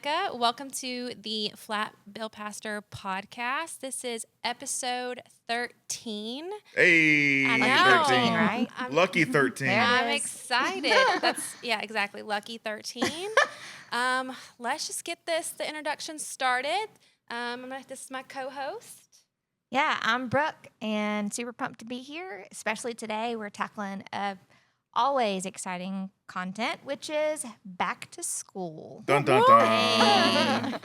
Becca. Welcome to the Flatbill Pastor podcast. This is episode 13. Hey, I know. 13, right? Lucky 13. I'm excited. Exactly. Lucky 13. Let's just get the introduction started. This is my co-host. Yeah, I'm Brooke, and super pumped to be here, especially today. We're tackling always exciting content, which is back to school. Dun, dun, dun.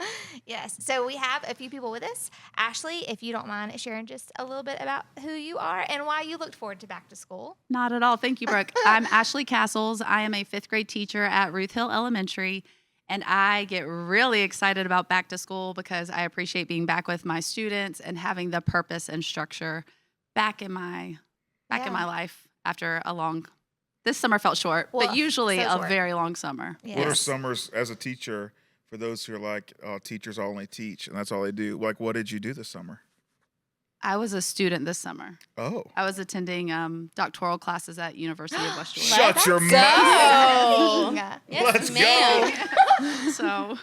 Yes, so we have a few people with us. Ashley, if you don't mind sharing just a little bit about who you are and why you looked forward to back to school. Not at all. Thank you, Brooke. I'm Ashley Castles. I am a fifth grade teacher at Ruth Hill Elementary, and I get really excited about back to school because I appreciate being back with my students and having the purpose and structure back in my life after a long. This summer felt short, Well, but usually so a short. very long summer. Yes. What are summers as a teacher for those who are like, oh, teachers only teach and that's all they do? Like, what did you do this summer? I was a student this summer. Oh. I was attending doctoral classes at University of West Georgia. Shut your mouth. Yeah. Let's ma'am. go. So,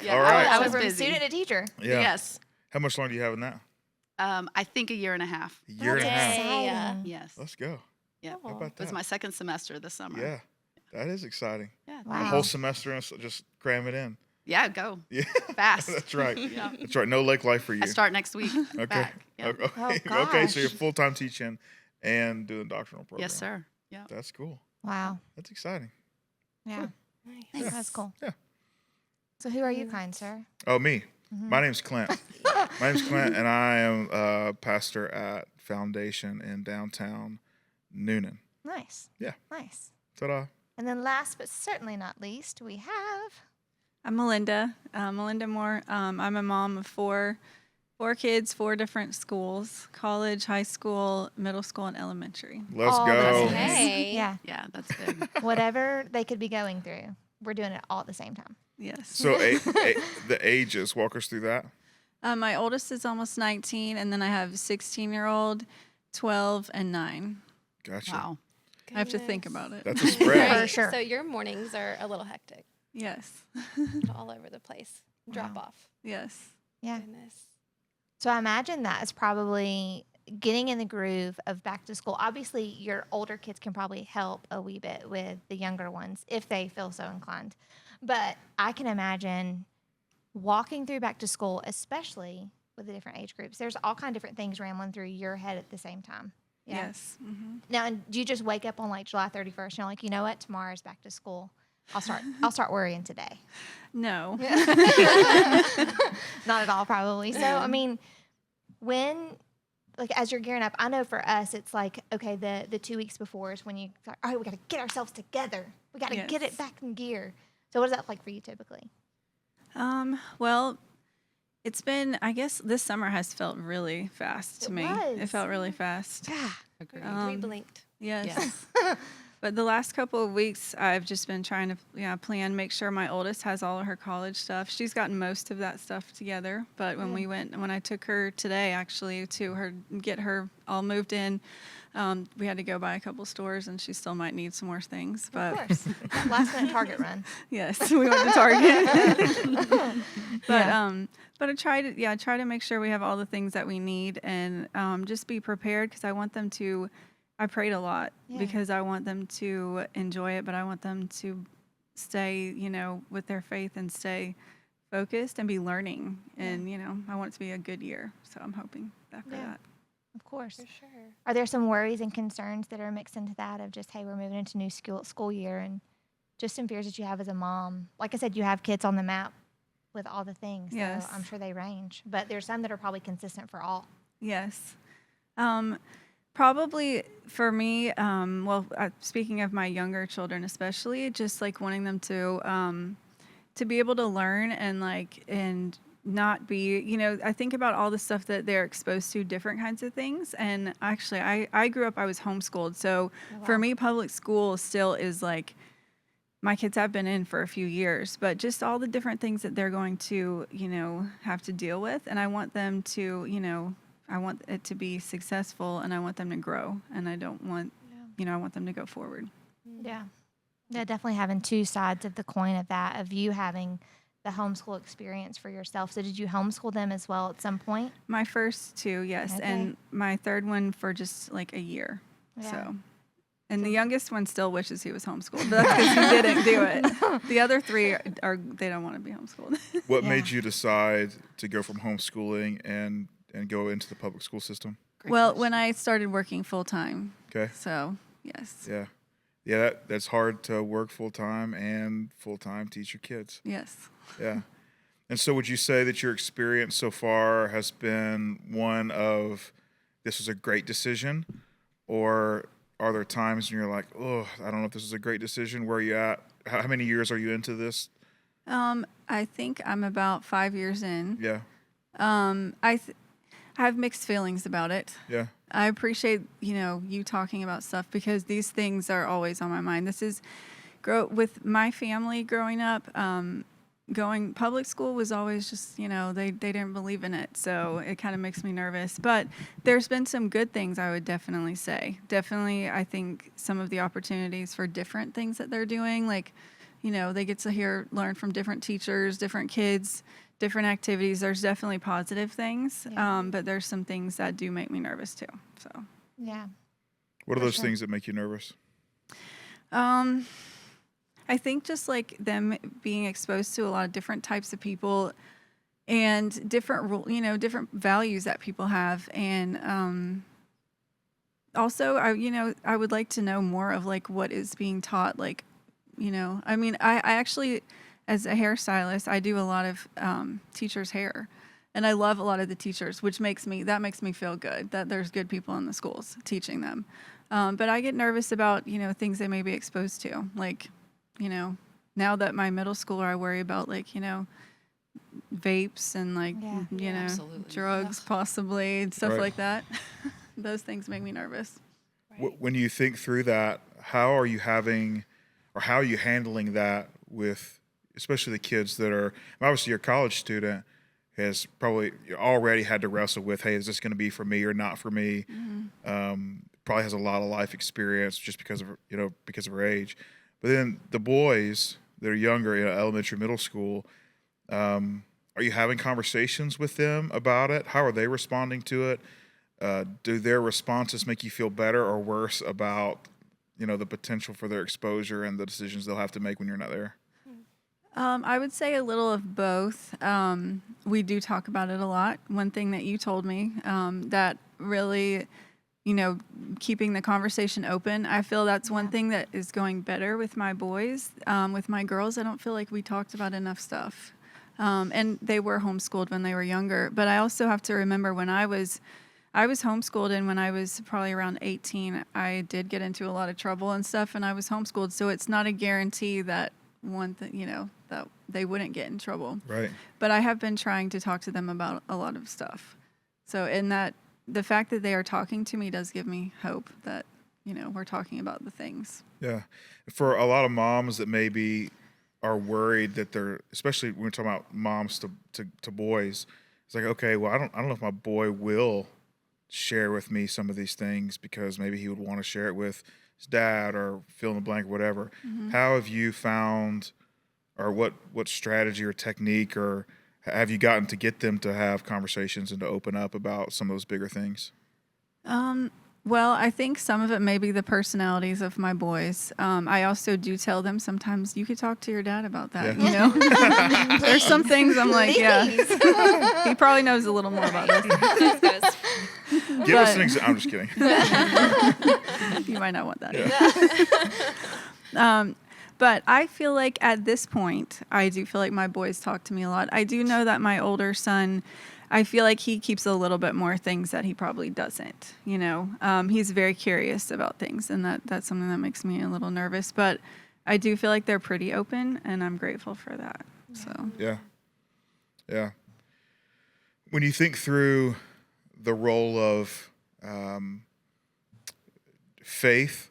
yeah, All right. I was from busy. student to teacher. Yeah. Yes. How much longer do you have in that? I think a year and a half. A year and a half. Exciting. Yes. Let's go. Yeah. How about It was that? my second semester this summer. Yeah. That is exciting. Yeah. Wow. A whole semester and just cram it in. Yeah, go Yeah. fast. That's right. Yeah. That's right. No lake life for you. I start next week. Okay. Back. Yeah. Okay. Oh, Okay. So gosh. you're full-time teaching and doing doctoral program. Yes, sir. Yeah. That's cool. Wow. That's exciting. Yeah. Nice. That's cool. Yeah. So who are you, kind sir? Oh, me. My name's Clint. My name's Clint, and I am a pastor at Foundation in downtown Noonan. Nice. Yeah. Nice. Ta-da. And then last but certainly not least, we have... I'm Melinda, Melinda Moore. I'm a mom of four kids, 4 different schools: college, high school, middle school, and elementary. Let's all go. those things. Hey. Yeah. Yeah, that's big. Whatever they could be going through, we're doing it all at the same time. Yes. So the ages, walk us through that. My oldest is almost 19, and then I have 16-year-old, 12, and 9. Gotcha. Wow. I have to think about it. That's a spread. For sure. So your mornings are a little hectic, Yes. all over the place. Drop off. Yes. Yeah. Goodness. So I imagine that is probably getting in the groove of back to school. Obviously, your older kids can probably help a wee bit with the younger ones if they feel so inclined. But I can imagine walking through back to school, especially with the different age groups. There's all kind of different things rambling through your head at the same time. Yeah. Yes. Mm-hmm. Now, and do you just wake up on like July 31st and you're like, you know what, tomorrow's back to school. I'll start worrying today. No. Not at all, probably. So, I mean, as you're gearing up, I know for us, it's like, okay, the 2 weeks before is when you start, all right, we got to get ourselves together. We got to get it Yes. back in gear. So what is that like for you typically? Well, it's been, I guess this summer has felt really fast to It me. was. It felt really fast. Yeah. Agreed. We blinked. Yes. Yes. But the last couple of weeks, I've just been trying to plan, make sure my oldest has all of her college stuff. She's gotten most of that stuff together. But when I took her today, actually, to get her all moved in, we had to go by a couple stores, and she still might need some more things. But Of course. That last minute Target run. yes, we went to Target. But I try to make sure we have all the things that we need, and just be prepared because I want them to. I prayed a lot because I want them to enjoy it, but I want them to stay, with their faith and stay focused and be learning. And, I want it to be a good year. So I'm hoping for that. Of course. For sure. Are there some worries and concerns that are mixed into that of just, hey, we're moving into new school year, and just some fears that you have as a mom? Like I said, you have kids on the map with all the things. Yes. So I'm sure they range. But there's some that are probably consistent for all. Yes. Probably for me, speaking of my younger children especially, just like wanting them to be able to learn and not be, I think about all the stuff that they're exposed to, different kinds of things. And actually, I grew up, I was homeschooled. So for me, public school still is like, my kids have been in for a few years, but just all the different things that they're going to, have to deal with. And I want them to, I want it to be successful, and I want them to grow, and I don't want, I want them to go forward. Yeah. Yeah, definitely having two sides of the coin of that, of you having the homeschool experience for yourself. So did you homeschool them as well at some point? My first two, yes, Okay. and my third one for just like a year. Yeah. So, and the youngest one still wishes he was homeschooled, but that's because he didn't do it. The other three they don't want to be homeschooled. What Yeah. made you decide to go from homeschooling and go into the public school system? Well, when I started working full time, Okay. so yes, Yeah. Yeah, that's hard to work full time and full time teach your kids. yes. Yeah. And so would you say that your experience so far has been one of this was a great decision, or are there times when you're like, oh, I don't know if this is a great decision? Where are you at? How many years are you into this? I think I'm about 5 years in. Yeah. I have mixed feelings about it. Yeah. I appreciate, you talking about stuff because these things are always on my mind. This is with my family growing up, going public school was always just, they didn't believe in it. So it kind of makes me nervous. But there's been some good things, I would definitely say. Definitely, I think some of the opportunities for different things that they're doing, like, they get to learn from different teachers, different kids, different activities. There's definitely positive things, Yeah. but there's some things that do make me nervous too. So, Yeah. What are For those sure. things that make you nervous? I think just like them being exposed to a lot of different types of people and different, different values that people have. And also, I would like to know more of like what is being taught. Like, I mean, I actually, as a hairstylist, I do a lot of teachers' hair. And I love a lot of the teachers, which makes me feel good that there's good people in the schools teaching them. But I get nervous about, things they may be exposed to. Like, now that my middle schooler, I worry about like, vapes and like, Yeah. Absolutely. drugs possibly and stuff Right. like that. Those things make me nervous. When you think through that, how are you handling that with, especially the kids that are, obviously your college student has probably already had to wrestle with, hey, is this going to be for me or not for me? Probably has a lot of life experience just because of her age. But then the boys that are younger, elementary, middle school, are you having conversations with them about it? How are they responding to it? Do their responses make you feel better or worse about, the potential for their exposure and the decisions they'll have to make when you're not there? I would say a little of both. We do talk about it a lot. One thing that you told me that really, keeping the conversation open, I feel that's one thing that is going better with my boys. With my girls, I don't feel like we talked about enough stuff. And they were homeschooled when they were younger. But I also have to remember when I was homeschooled, and when I was probably around 18, I did get into a lot of trouble and stuff, and I was homeschooled. So it's not a guarantee that that they wouldn't get in trouble. Right. But I have been trying to talk to them about a lot of stuff. So the fact that they are talking to me does give me hope that, we're talking about the things. Yeah. For a lot of moms that maybe are worried that especially when we're talking about moms to boys, it's like, okay, well, I don't know if my boy will share with me some of these things because maybe he would want to share it with his dad or fill in the blank or whatever. Mm-hmm. How have you found, or what strategy or technique, or have you gotten to get them to have conversations and to open up about some of those bigger things? Well, I think some of it may be the personalities of my boys. I also do tell them sometimes you could talk to your dad about that. Yeah. There's some things I'm like, yeah, Please. he probably knows a little more about this. Give us an example. I'm just kidding. You might not want that. Yeah. But I feel like at this point, I do feel like my boys talk to me a lot. I do know that my older son, I feel like he keeps a little bit more things that he probably doesn't. He's very curious about things, and that's something that makes me a little nervous. But I do feel like they're pretty open, and I'm grateful for that. So Yeah. When you think through the role of faith,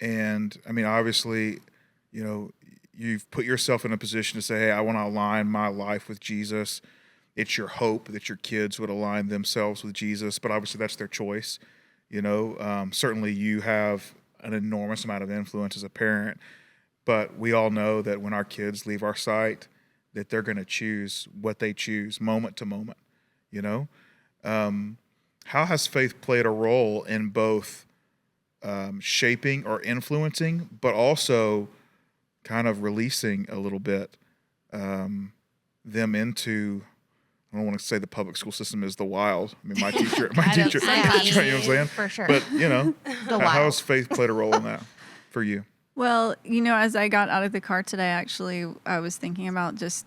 and I mean, obviously, you've put yourself in a position to say, hey, I want to align my life with Jesus. It's your hope that your kids would align themselves with Jesus, but obviously that's their choice. Certainly you have an enormous amount of influence as a parent, but we all know that when our kids leave our sight, that they're going to choose what they choose moment to moment, you know? How has faith played a role in both shaping or influencing, but also kind of releasing a little bit them into, I don't want to say the public school system is the wild. I mean, my teacher, I don't you know say what I'm saying? For sure. But, you know, The how has wild. faith played a role in that for you? Well, as I got out of the car today, actually, I was thinking about just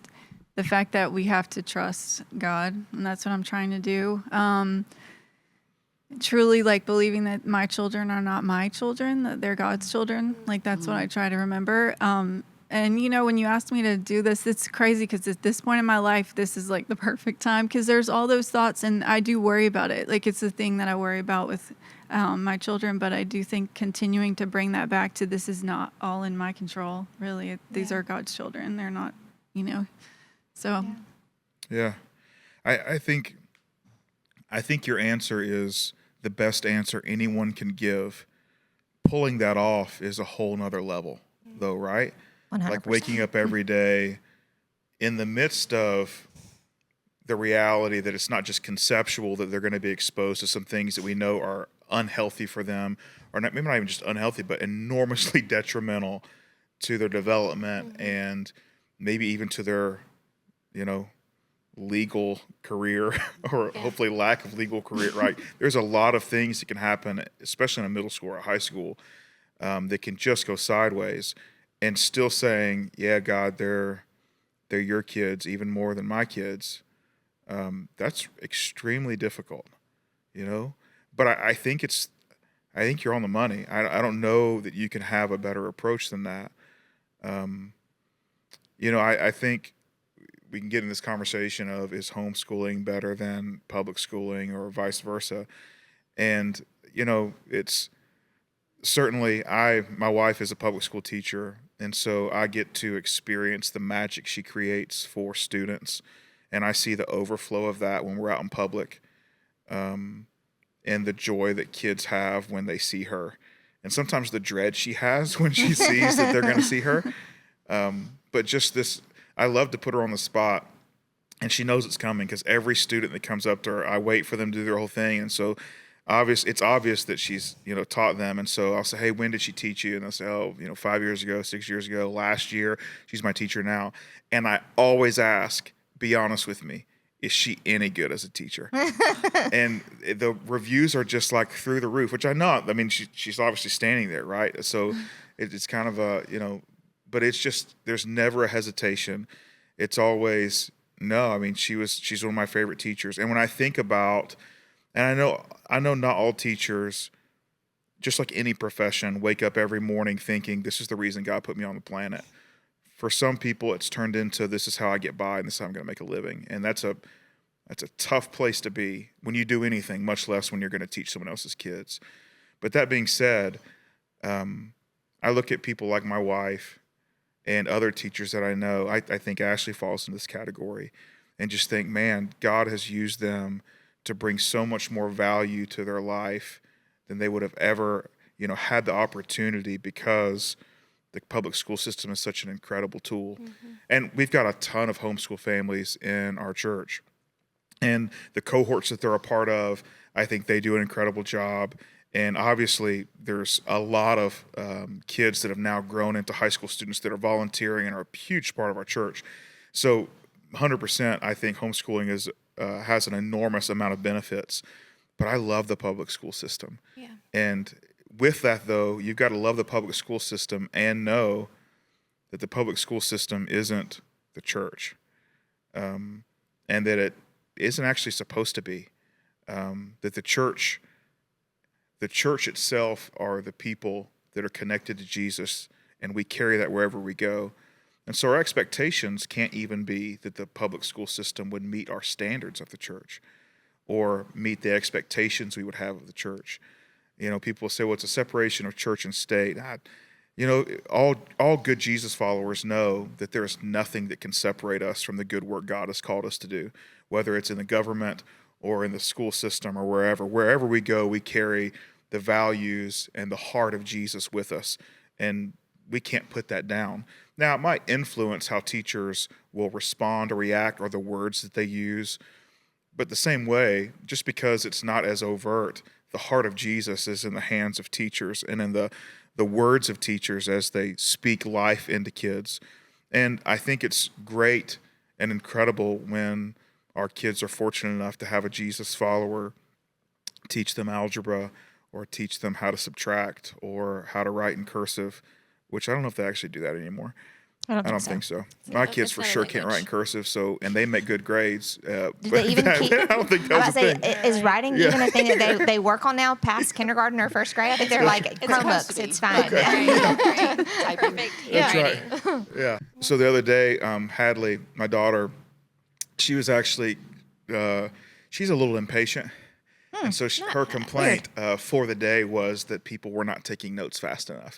the fact that we have to trust God, and that's what I'm trying to do. Truly, like, believing that my children are not my children, that they're God's children. Like, that's what I try to remember. And, when you asked me to do this, it's crazy because at this point in my life, this is like the perfect time because there's all those thoughts and I do worry about it. Like, it's the thing that I worry about with my children, but I do think continuing to bring that back to this is not all in my control, really. These are God's children. They're not, so. Yeah. I think your answer is the best answer anyone can give. Pulling that off is a whole nother level, though, right? 100%. Like waking up every day in the midst of the reality that it's not just conceptual, that they're going to be exposed to some things that we know are unhealthy for them, or not, maybe not even just unhealthy, but enormously detrimental to their development and maybe even to their, legal career or hopefully lack of legal career, right? There's a lot of things that can happen, especially in a middle school or a high school, that can just go sideways, and still saying, yeah, God, they're your kids even more than my kids. That's extremely difficult, but I think you're on the money. I don't know that you can have a better approach than that. I think we can get in this conversation of, is homeschooling better than public schooling or vice versa? And, it's certainly, my wife is a public school teacher, and so I get to experience the magic she creates for students. And I see the overflow of that when we're out in public, and the joy that kids have when they see her. And sometimes the dread she has when she sees that they're going to see her. But just this, I love to put her on the spot, and she knows it's coming because every student that comes up to her, I wait for them to do their whole thing. And so it's obvious that she's, taught them. And so I'll say, hey, when did she teach you? And they'll say, 5 years ago, 6 years ago, last year. She's my teacher now. And I always ask, be honest with me, is she any good as a teacher? And the reviews are just like through the roof, which I know. I mean, she's obviously standing there, right? So it's kind of but it's just, there's never a hesitation. It's always, no, I mean, she's one of my favorite teachers. And when I think about, and I know not all teachers, just like any profession, wake up every morning thinking, this is the reason God put me on the planet. For some people, it's turned into, this is how I get by and this is how I'm going to make a living. And that's a tough place to be when you do anything, much less when you're going to teach someone else's kids. But that being said, I look at people like my wife and other teachers that I know. I think Ashley falls in this category, and just think, man, God has used them to bring so much more value to their life than they would have ever, had the opportunity, because the public school system is such an incredible tool. And we've got a ton of homeschool families in our church. And the cohorts that they're a part of, I think they do an incredible job. And obviously, there's a lot of kids that have now grown into high school students that are volunteering and are a huge part of our church. So 100%, I think homeschooling has an enormous amount of benefits. But I love the public school system. Yeah. And with that, though, you've got to love the public school system and know that the public school system isn't the church, and that it isn't actually supposed to be. That the church itself are the people that are connected to Jesus, and we carry that wherever we go. And so our expectations can't even be that the public school system would meet our standards of the church or meet the expectations we would have of the church. People say, well, it's a separation of church and state. All good Jesus followers know that there is nothing that can separate us from the good work God has called us to do, whether it's in the government or in the school system or wherever. Wherever we go, we carry the values and the heart of Jesus with us. And we can't put that down. Now, it might influence how teachers will respond or react or the words that they use. But the same way, just because it's not as overt, the heart of Jesus is in the hands of teachers and in the words of teachers as they speak life into kids. And I think it's great and incredible when our kids are fortunate enough to have a Jesus follower teach them algebra or teach them how to subtract or how to write in cursive, which I don't know if they actually do that anymore. I don't I think don't think so. Yeah, My kids it's for not a sure can't write in language. cursive, and they make good grades. Do But they even keep? I don't think I that's was a about to thing. say, is writing even a thing that they work on now past kindergarten or first grade? I think they're like It's supposed to Chromebooks. be. It's fine. Typing. Perfect That's handwriting. right. Yeah. So the other day, Hadley, my daughter, she was actually, she's a little impatient. And so her complaint for the day was that people were not taking notes fast enough.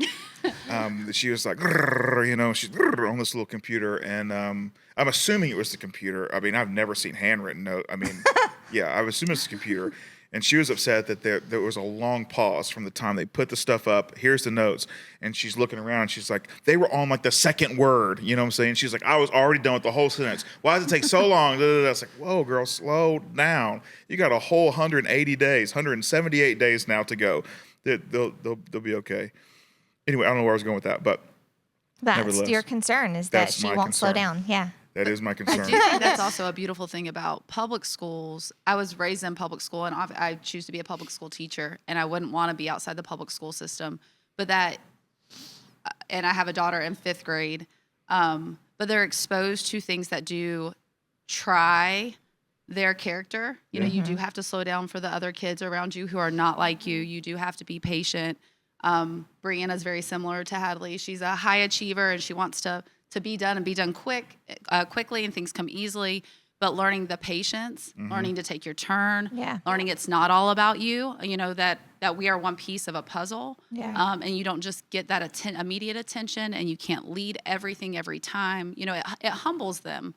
That she was like, she's on this little computer. And I'm assuming it was the computer. I mean, I've never seen handwritten note. I mean, yeah, I would assume it's the computer. And she was upset that there was a long pause from the time they put the stuff up. Here's the notes. And she's looking around. She's like, they were on like the second word. You know what I'm saying? She's like, I was already done with the whole sentence. Why does it take so long? I was like, whoa, girl, slow down. You got a whole 180 days, 178 days now to go. They'll be okay. Anyway, I don't know where I was going with that, but That's nevertheless, your concern is that that's she my won't slow concern. down. Yeah. that is my I concern. do think that's also a beautiful thing about public schools. I was raised in public school, and I choose to be a public school teacher, and I wouldn't want to be outside the public school system. But and I have a daughter in 5th grade, but they're exposed to things that do try their character. You know, you do have to slow down for the other kids around you who are not like you. You do have to be patient. Brianna's very similar to Hadley. She's a high achiever, and she wants to be done and be done quickly, and things come easily. But learning the patience, learning to take your turn, Yeah. learning it's not all about you. You know that we are one piece of a puzzle, Yeah. and you don't just get that immediate attention, and you can't lead everything every time. You know, it humbles them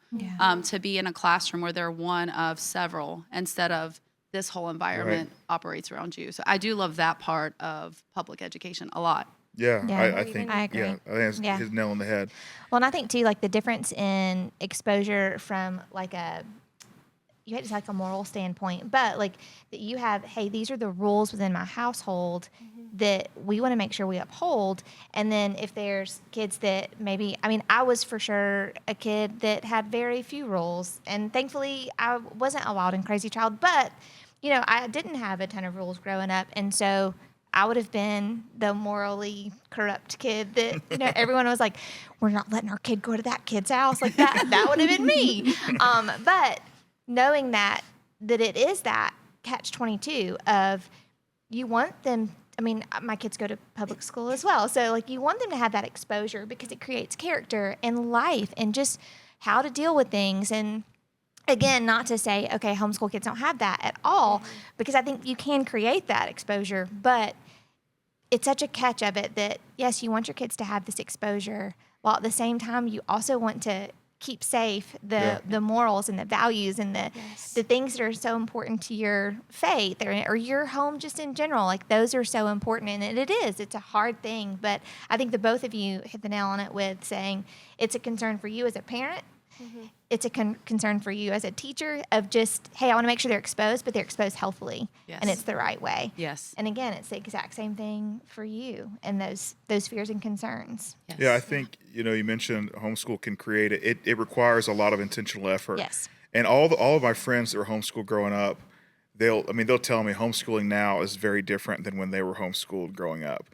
to be in a classroom where they're one of several instead of this whole environment operates around you. So I do love that part of public education a lot. Yeah, Yeah. I think. I agree. Yeah, I think it's Yeah. his nail on the head. Well, and I think too, like the difference in exposure from like you hate to say like a moral standpoint, but like that you have, hey, these are the rules within my household that we want to make sure we uphold. And then if there's kids that maybe, I mean, I was for sure a kid that had very few rules, and thankfully I wasn't a wild and crazy child, but you know, I didn't have a ton of rules growing up, and so I would have been the morally corrupt kid that, you know, everyone was like, we're not letting our kid go to that kid's house. Like that would have been me. But knowing that it is that catch-22 of you want them, I mean, my kids go to public school as well. So like you want them to have that exposure because it creates character and life and just how to deal with things. And again, not to say, okay, homeschool kids don't have that at all, because I think you can create that exposure, but it's such a catch of it that, yes, you want your kids to have this exposure, while at the same time, you also want to keep safe the morals and the values and the things that are so important to your faith or your home just in general. Like those are so important, and it's a hard thing, but I think the both of you hit the nail on it with saying it's a concern for you as a parent. It's a concern for you as a teacher of just, hey, I want to make sure they're exposed, but they're exposed healthfully, and it's the right way. Yes. And again, it's the exact same thing for you and those fears and concerns. Yes. Yeah, I think you mentioned homeschool can create it. It requires a lot of intentional effort. Yes. And all of my friends that were homeschooled growing up, they'll tell me homeschooling now is very different than when they were homeschooled growing up.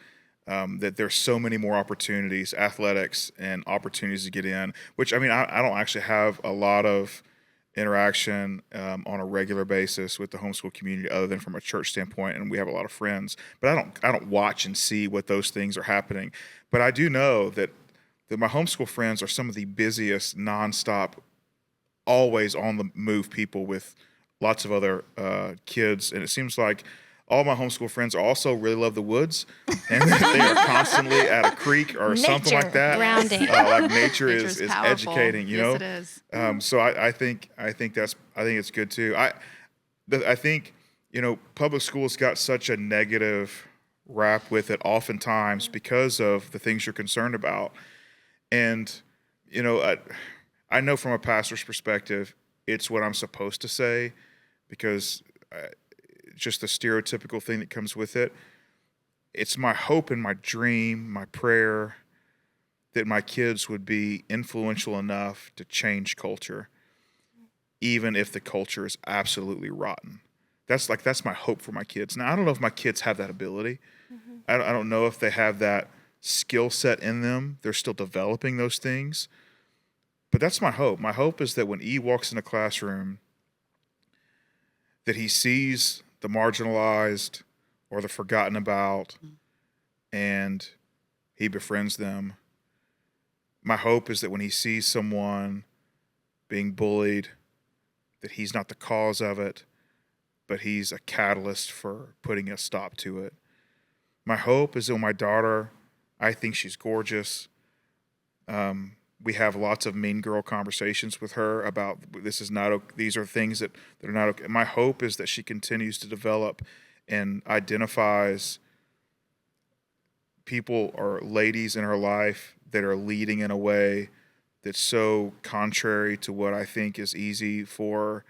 That there's so many more opportunities, athletics, and opportunities to get in. Which I mean, I don't actually have a lot of interaction on a regular basis with the homeschool community, other than from a church standpoint, and we have a lot of friends. But I don't watch and see what those things are happening. But I do know that my homeschool friends are some of the busiest, nonstop, always on the move people with lots of other kids, and it seems like all my homeschool friends also really love the woods, and they are constantly at a creek or something like that. Grounding. Like nature Nature's is powerful. educating, you know. Yes, it is. So I think it's good too. I think public schools got such a negative rap with it oftentimes because of the things you're concerned about. And, you know, I know from a pastor's perspective, it's what I'm supposed to say because just the stereotypical thing that comes with it. It's my hope and my dream, my prayer that my kids would be influential enough to change culture, even if the culture is absolutely rotten. That's my hope for my kids. Now, I don't know if my kids have that ability. I don't know if they have that skill set in them. They're still developing those things. But that's my hope. My hope is that when E walks in a classroom, that he sees the marginalized or the forgotten about, and he befriends them. My hope is that when he sees someone being bullied, that he's not the cause of it, but he's a catalyst for putting a stop to it. My hope is that my daughter, I think she's gorgeous. We have lots of mean girl conversations with her about these are things that are not okay. My hope is that she continues to develop and identifies people or ladies in her life that are leading in a way that's so contrary to what I think is easy for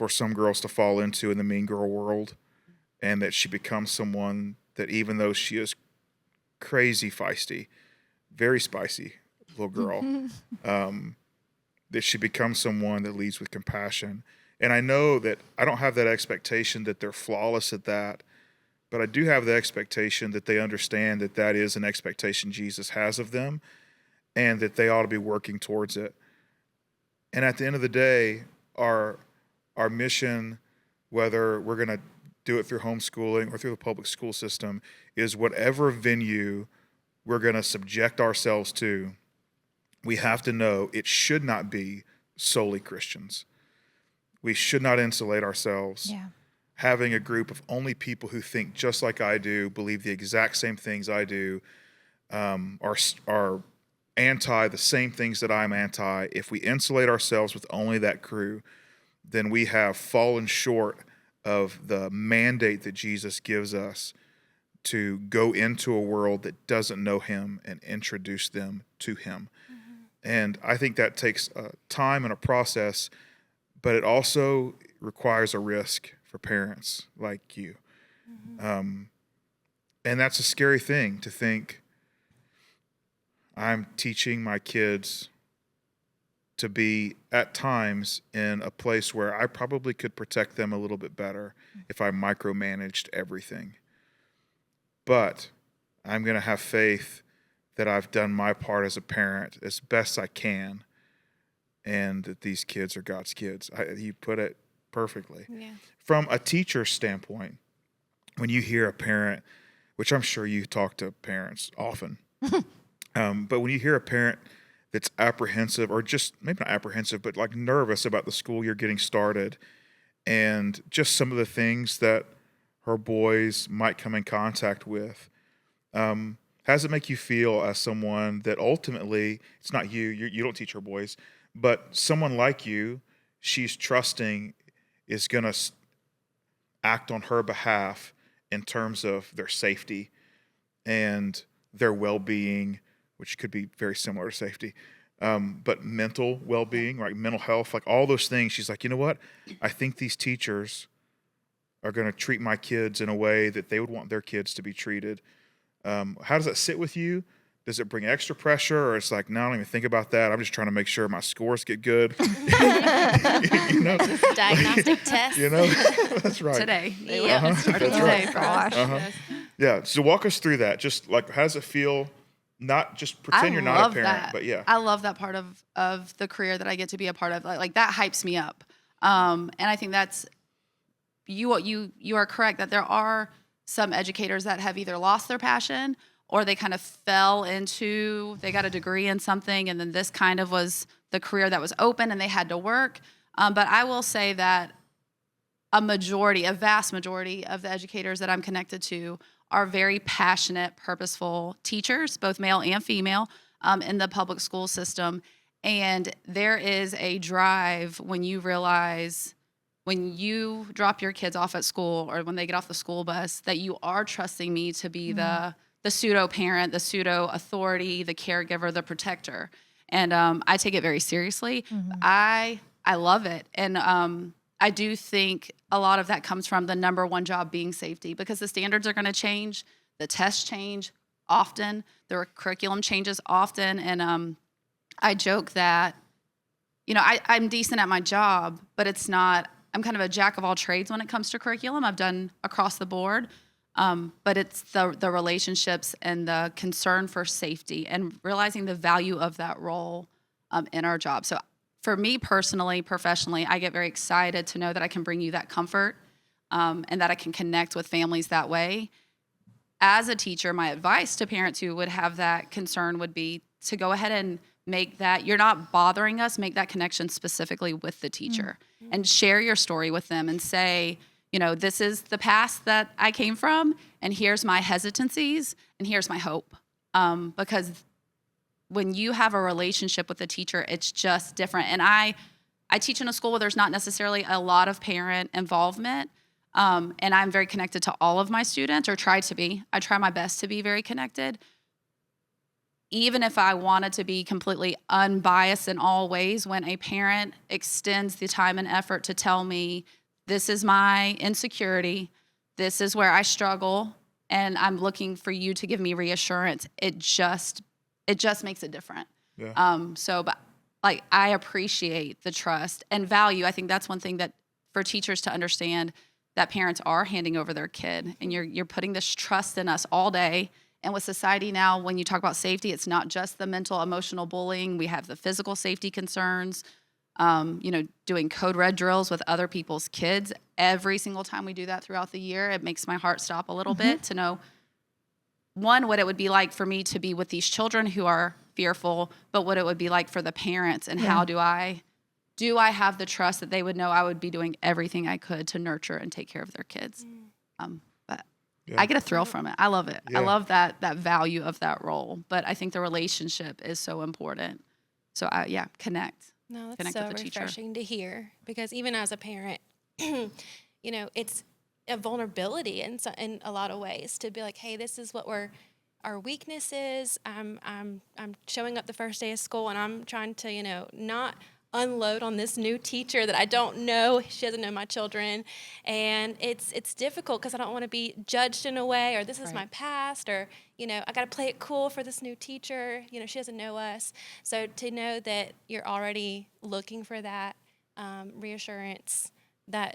some girls to fall into in the mean girl world, and that she becomes someone that, even though she is crazy feisty, very spicy little girl, that she becomes someone that leads with compassion. And I know that I don't have that expectation that they're flawless at that, but I do have the expectation that they understand that that is an expectation Jesus has of them, and that they ought to be working towards it. And at the end of the day, our mission, whether we're going to do it through homeschooling or through the public school system, is whatever venue we're going to subject ourselves to, we have to know it should not be solely Christians. We should not insulate ourselves. Yeah. Having a group of only people who think just like I do, believe the exact same things I do, are anti the same things that I'm anti. If we insulate ourselves with only that crew, then we have fallen short of the mandate that Jesus gives us to go into a world that doesn't know him and introduce them to him. And I think that takes time and a process, but it also requires a risk for parents like you. And that's a scary thing, to think I'm teaching my kids to be at times in a place where I probably could protect them a little bit better if I micromanaged everything. But I'm going to have faith that I've done my part as a parent as best I can, and that these kids are God's kids. You put it perfectly. Yeah. From a teacher's standpoint, when you hear a parent, which I'm sure you talk to parents often, but when you hear a parent that's apprehensive, or just maybe not apprehensive, but like nervous about the school you're getting started, and just some of the things that her boys might come in contact with, how does it make you feel as someone that ultimately, it's not you don't teach her boys, but someone like you, she's trusting is going to act on her behalf in terms of their safety and their well-being, which could be very similar to safety, but mental well-being, right? Mental health, like all those things. She's like, you know what? I think these teachers are going to treat my kids in a way that they would want their kids to be treated. How does that sit with you? Does it bring extra pressure, or it's like, no, I don't even think about that. I'm just trying to make sure my scores get good. You know? Just a diagnostic test. You know? That's right. Today. Yeah. Started That's today right. for us. Yes. Yeah. So walk us through that. Just like, how does it feel? Not just pretend you're not a parent, that. but yeah. I love that part of the career that I get to be a part of. Like that hypes me up. And I think that's you are correct that there are some educators that have either lost their passion, or they kind of fell into, they got a degree in something, and then this kind of was the career that was open and they had to work. But I will say that a vast majority of the educators that I'm connected to are very passionate, purposeful teachers, both male and female, in the public school system. And there is a drive when you realize when you drop your kids off at school or when they get off the school bus, that you are trusting me to be the pseudo parent, the pseudo authority, the caregiver, the protector. And I take it very seriously. I love it. And I do think a lot of that comes from the number one job being safety, because the standards are going to change, the tests change often, the curriculum changes often. And I joke that, I'm decent at my job, but it's not, I'm kind of a jack of all trades when it comes to curriculum. I've done across the board. But it's the relationships and the concern for safety and realizing the value of that role in our job. So for me personally, professionally, I get very excited to know that I can bring you that comfort and that I can connect with families that way. As a teacher, my advice to parents who would have that concern would be to go ahead and make that, you're not bothering us, make that connection specifically with the teacher and share your story with them and say, this is the past that I came from, and here's my hesitancies, and here's my hope. Because when you have a relationship with the teacher, it's just different. And I teach in a school where there's not necessarily a lot of parent involvement, and I'm very connected to all of my students, or try to be. I try my best to be very connected. Even if I wanted to be completely unbiased in all ways, when a parent extends the time and effort to tell me, this is my insecurity, this is where I struggle, and I'm looking for you to give me reassurance, it just makes it different. Yeah. But I appreciate the trust and value. I think that's one thing that for teachers to understand, that parents are handing over their kid, and you're putting this trust in us all day. And with society now, when you talk about safety, it's not just the mental, emotional bullying. We have the physical safety concerns. Doing code red drills with other people's kids. Every single time we do that throughout the year, it makes my heart stop a little bit to know, one, what it would be like for me to be with these children who are fearful, but what it would be like for the parents, and how do I have the trust that they would know I would be doing everything I could to nurture and take care of their kids. But I get a thrill from it. I love it. Yeah. I love that value of that role. But I think the relationship is so important. So connect. No, that's Connect so with the teacher. refreshing to hear, because even as a parent, it's a vulnerability in a lot of ways to be like, hey, this is what our weakness is. I'm showing up the first day of school, and I'm trying to, not unload on this new teacher that I don't know. She doesn't know my children. And it's difficult because I don't want to be judged in a way, or this is my past, or, I got to play it cool for this new teacher. She doesn't know us. So to know that you're already looking for that reassurance, that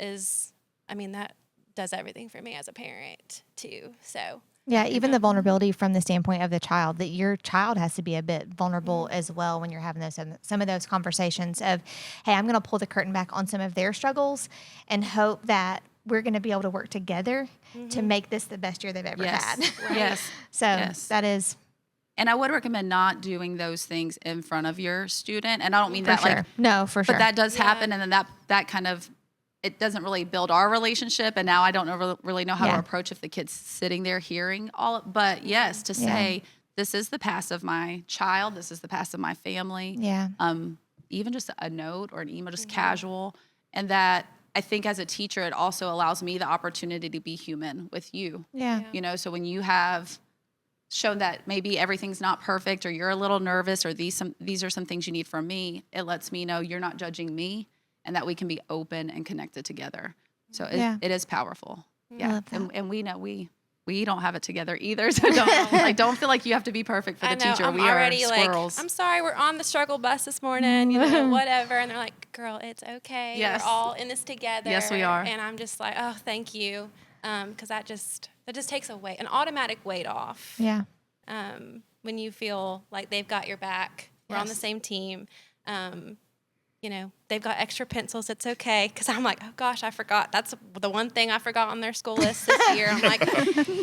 does everything for me as a parent too. So Yeah, even the vulnerability from the standpoint of the child, that your child has to be a bit vulnerable as well when you're having some of those conversations of, hey, I'm going to pull the curtain back on some of their struggles and hope that we're going to be able to work together to make this the best year they've ever had. Yes. So that is. And I would recommend not doing those things in front of your student. And I don't mean For that sure. No, for sure. but that does happen. And then that kind of, it doesn't really build our relationship. And now I don't really know how to approach if the kid's sitting there hearing but yes, to say, this is the past of my child. This is the past of my family. Yeah. Even just a note or an email, just casual. And that, I think as a teacher, it also allows me the opportunity to be human with you. Yeah. So when you have shown that maybe everything's not perfect, or you're a little nervous, or these are some things you need from me, it lets me know you're not judging me, and that we can be open and connected together. So it is powerful. Yeah. And we know we don't have it together either. So don't feel like you have to be perfect for the teacher. I'm we already are squirrels. I'm sorry, we're on the struggle bus this morning, whatever. And they're like, girl, it's okay. Yes. We're all in this together. Yes, we are. And I'm just like, oh, thank you. Because that just takes an automatic weight off. Yeah. When you feel like they've got your back, we're on the same team. They've got extra pencils. It's okay. Because I'm like, oh, gosh, I forgot. That's the one thing I forgot on their school list this year. I'm like,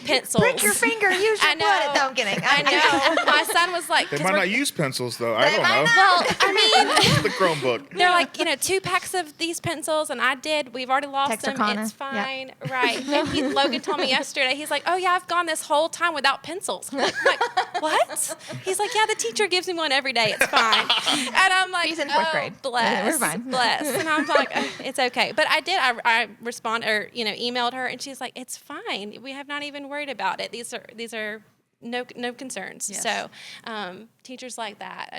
pencils. Prick your finger. Use your blood. No, I'm kidding. I know. My son was like. They might not use pencils, though. I don't know. Well, I mean. The Chromebook. They're like, 2 packs of these pencils, and we've already lost them. Texarkana. It's fine. Yep. Right. And Logan told me yesterday, he's like, oh, yeah, I've gone this whole time without pencils. I'm like, what? He's like, yeah, the teacher gives me one every day. It's fine. And I'm like, He's in 4th grade. Bless. We're fine. God bless. And I was like, it's okay. But I did. I responded or emailed her, and she's like, it's fine. We have not even worried about it. These are no concerns. Yes. So teachers like that,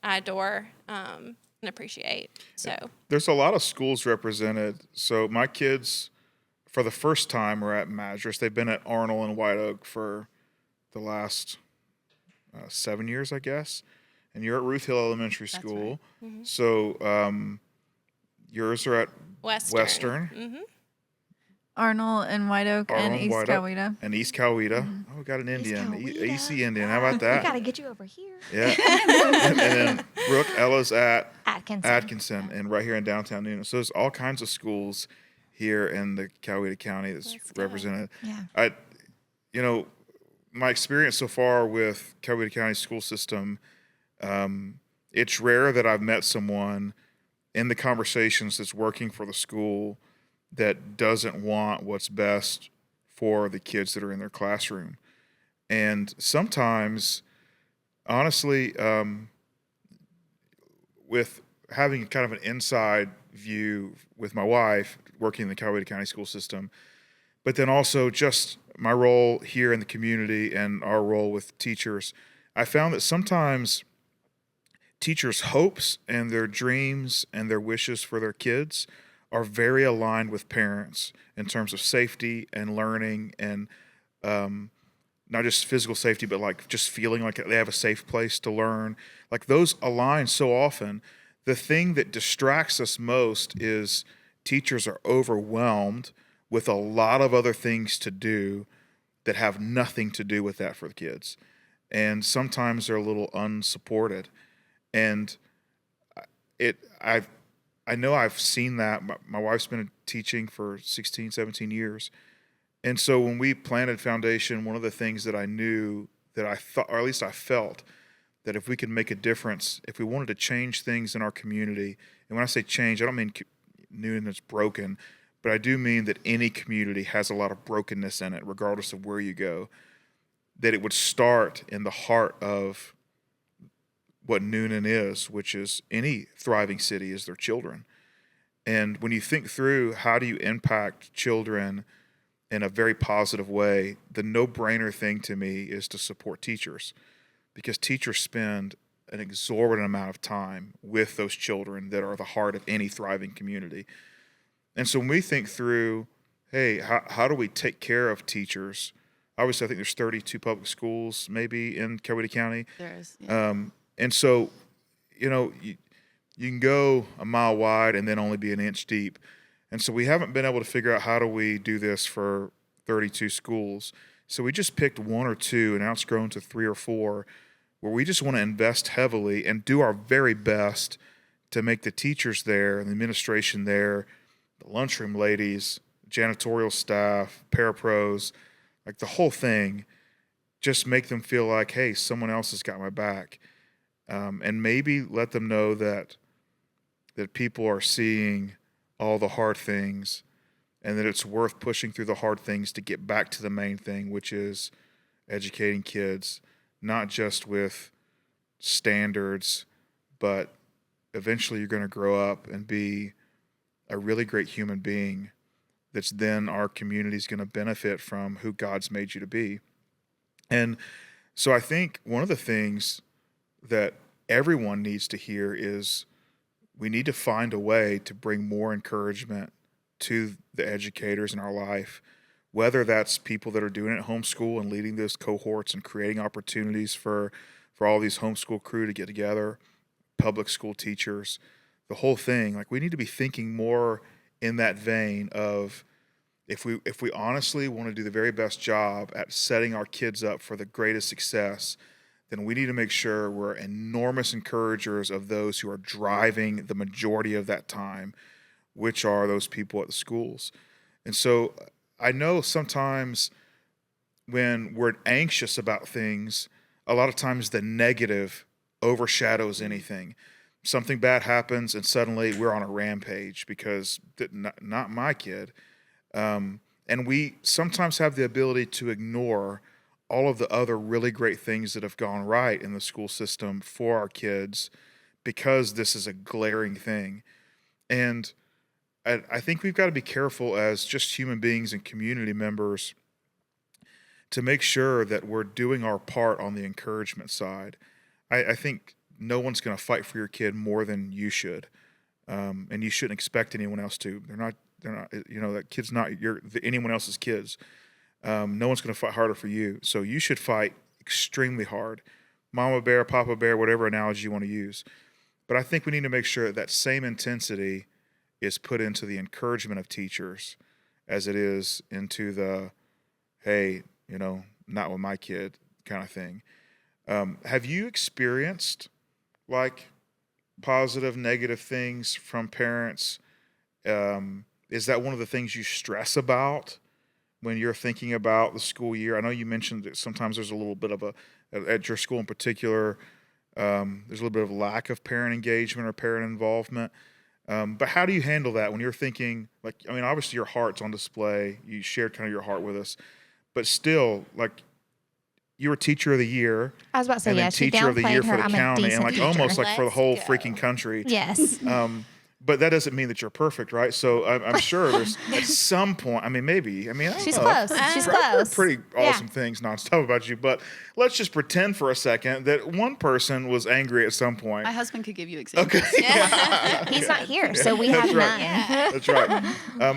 I adore and appreciate. So There's a lot of schools represented. So my kids, for the first time, are at Madras. They've been at Arnold and White Oak for the last 7 years, I guess. And you're at Ruth Hill Elementary School. right. So yours are at Western. Western, Arnold and White Oak and Arnold, East White Oak, Coweta. and East Coweta. Oh, we got an Indian, Coweta. EC Indian. How about We got that? to get you over here. Yeah. And then Brooke, Ella's at Atkinson. and right here in downtown Newnan. So there's all kinds of schools here in the Coweta County that's That's good. represented. Yeah. My experience so far with Coweta County school system, it's rare that I've met someone in the conversations that's working for the school that doesn't want what's best for the kids that are in their classroom. And sometimes, honestly, with having kind of an inside view with my wife working in the Coweta County school system, but then also just my role here in the community and our role with teachers, I found that sometimes teachers' hopes and their dreams and their wishes for their kids are very aligned with parents in terms of safety and learning and not just physical safety, but like just feeling like they have a safe place to learn. Like those align so often. The thing that distracts us most is teachers are overwhelmed with a lot of other things to do that have nothing to do with that for the kids. And sometimes they're a little unsupported. And I know I've seen that. My wife's been teaching for 16, 17 years. And so when we planted Foundation, one of the things that I knew that I thought, or at least I felt, that if we could make a difference, if we wanted to change things in our community, and when I say change, I don't mean Newnan that's broken, but I do mean that any community has a lot of brokenness in it, regardless of where you go, that it would start in the heart of what Newnan is, which is any thriving city is their children. And when you think through how do you impact children in a very positive way, the no-brainer thing to me is to support teachers, because teachers spend an exorbitant amount of time with those children that are the heart of any thriving community. And so when we think through, hey, how do we take care of teachers? Obviously, I think there's 32 public schools maybe in Coweta County. There is. Yeah. And so, you can go a mile wide and then only be an inch deep. And so we haven't been able to figure out how do we do this for 32 schools. So we just picked one or two, and now it's grown to 3 or 4, where we just want to invest heavily and do our very best to make the teachers there and the administration there, the lunchroom ladies, janitorial staff, parapros, like the whole thing, just make them feel like, hey, someone else has got my back. And maybe let them know that people are seeing all the hard things and that it's worth pushing through the hard things to get back to the main thing, which is educating kids, not just with standards, but eventually you're going to grow up and be a really great human being that's then our community's going to benefit from who God's made you to be. And so I think one of the things that everyone needs to hear is we need to find a way to bring more encouragement to the educators in our life, whether that's people that are doing it at homeschool and leading those cohorts and creating opportunities for all these homeschool crew to get together, public school teachers, the whole thing. Like we need to be thinking more in that vein of if we honestly want to do the very best job at setting our kids up for the greatest success, then we need to make sure we're enormous encouragers of those who are driving the majority of that time, which are those people at the schools. And so I know sometimes when we're anxious about things, a lot of times the negative overshadows anything. Something bad happens and suddenly we're on a rampage because not my kid. And we sometimes have the ability to ignore all of the other really great things that have gone right in the school system for our kids because this is a glaring thing. And I think we've got to be careful as just human beings and community members to make sure that we're doing our part on the encouragement side. I think no one's going to fight for your kid more than you should, and you shouldn't expect anyone else to. They're not. They're not. You know, that kid's not anyone else's kids. No one's going to fight harder for you, so you should fight extremely hard. Mama bear, Papa bear, whatever analogy you want to use. But I think we need to make sure that same intensity is put into the encouragement of teachers as it is into the, hey, you know, not with my kid kind of thing. Have you experienced like positive, negative things from parents? Is that one of the things you stress about when you're thinking about the school year? I know you mentioned that sometimes there's a little bit of at your school in particular, there's a little bit of lack of parent engagement or parent involvement. But how do you handle that when you're thinking, like, I mean, obviously your heart's on display. You shared kind of your heart with us, but still, like, you were teacher of the year. I was about to say, and then yes, you teacher of the year downplayed for her. the I'm a county, and decent like teacher. almost like for the Let's whole go. freaking country. Yes. But that doesn't mean that you're perfect, right? So I'm sure there's at some point. I mean, maybe. I mean, I don't She's know. close. She's I've heard close. pretty Yeah. awesome things nonstop about you, but let's just pretend for a second that one person was angry at some point. My husband could give you examples. Okay. He's not here, so we That's have right. none. Yeah. That's right.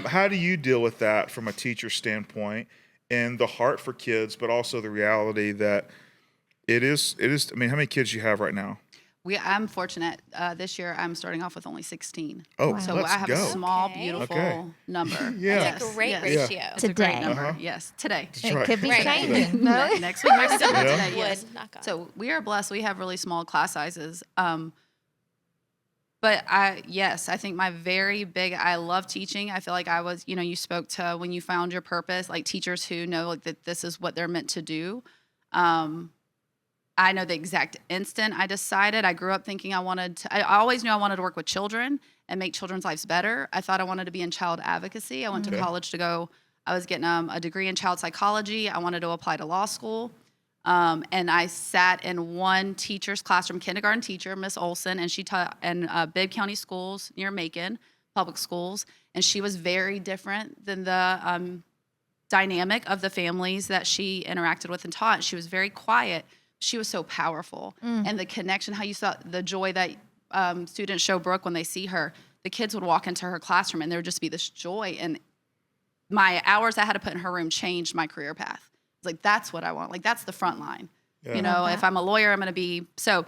How do you deal with that from a teacher standpoint and the heart for kids, but also the reality that it is, I mean, how many kids do you have right now? I'm fortunate. This year, I'm starting off with only 16. Oh, Wow. So let's I have go. a small, Okay. beautiful Okay. number. Yeah. That's a great yes. ratio. It's a great Today. number. Uh-huh. Yes, today. That's It right. could be Right. changing. No? Next week might be different. Yeah. Today, yes. Would, knock on. So we are blessed. We have really small class sizes. But I think my very big, I love teaching. I feel like I was, you spoke to when you found your purpose, like teachers who know like that this is what they're meant to do. I know the exact instant I decided. I grew up thinking I always knew I wanted to work with children and make children's lives better. I thought I wanted to be in child advocacy. I went to college I was getting a degree in child psychology. I wanted to apply to law school. And I sat in one teacher's classroom, kindergarten teacher, Miss Olson, and she taught in Bibb County schools near Macon, public schools. And she was very different than the dynamic of the families that she interacted with and taught. She was very quiet. She was so powerful. And the connection, how you saw the joy that students show Brooke when they see her. The kids would walk into her classroom and there would just be this joy. And my hours I had to put in her room changed my career path. It's like, that's what I want. Like, that's the front line. Yeah. If I'm a lawyer, I'm going to be. So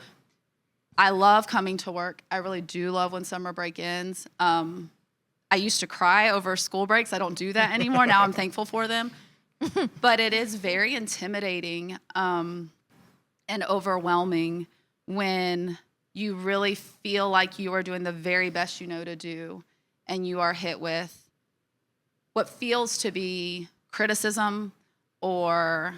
I love coming to work. I really do love when summer break ends. I used to cry over school breaks. I don't do that anymore. Now I'm thankful for them. But it is very intimidating and overwhelming when you really feel like you are doing the very best you know to do, and you are hit with what feels to be criticism or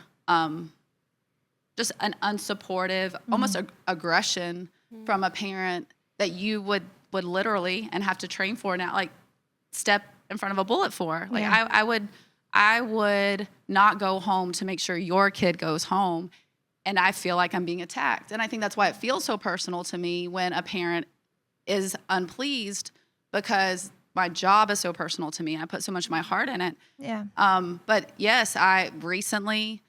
just an unsupportive, almost aggression from a parent that you would literally and have to train for now, like step in front of a bullet for. Like Yeah. I would not go home to make sure your kid goes home, and I feel like I'm being attacked. And I think that's why it feels so personal to me when a parent is unpleased, because my job is so personal to me. I put so much of my heart in it. Yeah. But yes, I recently,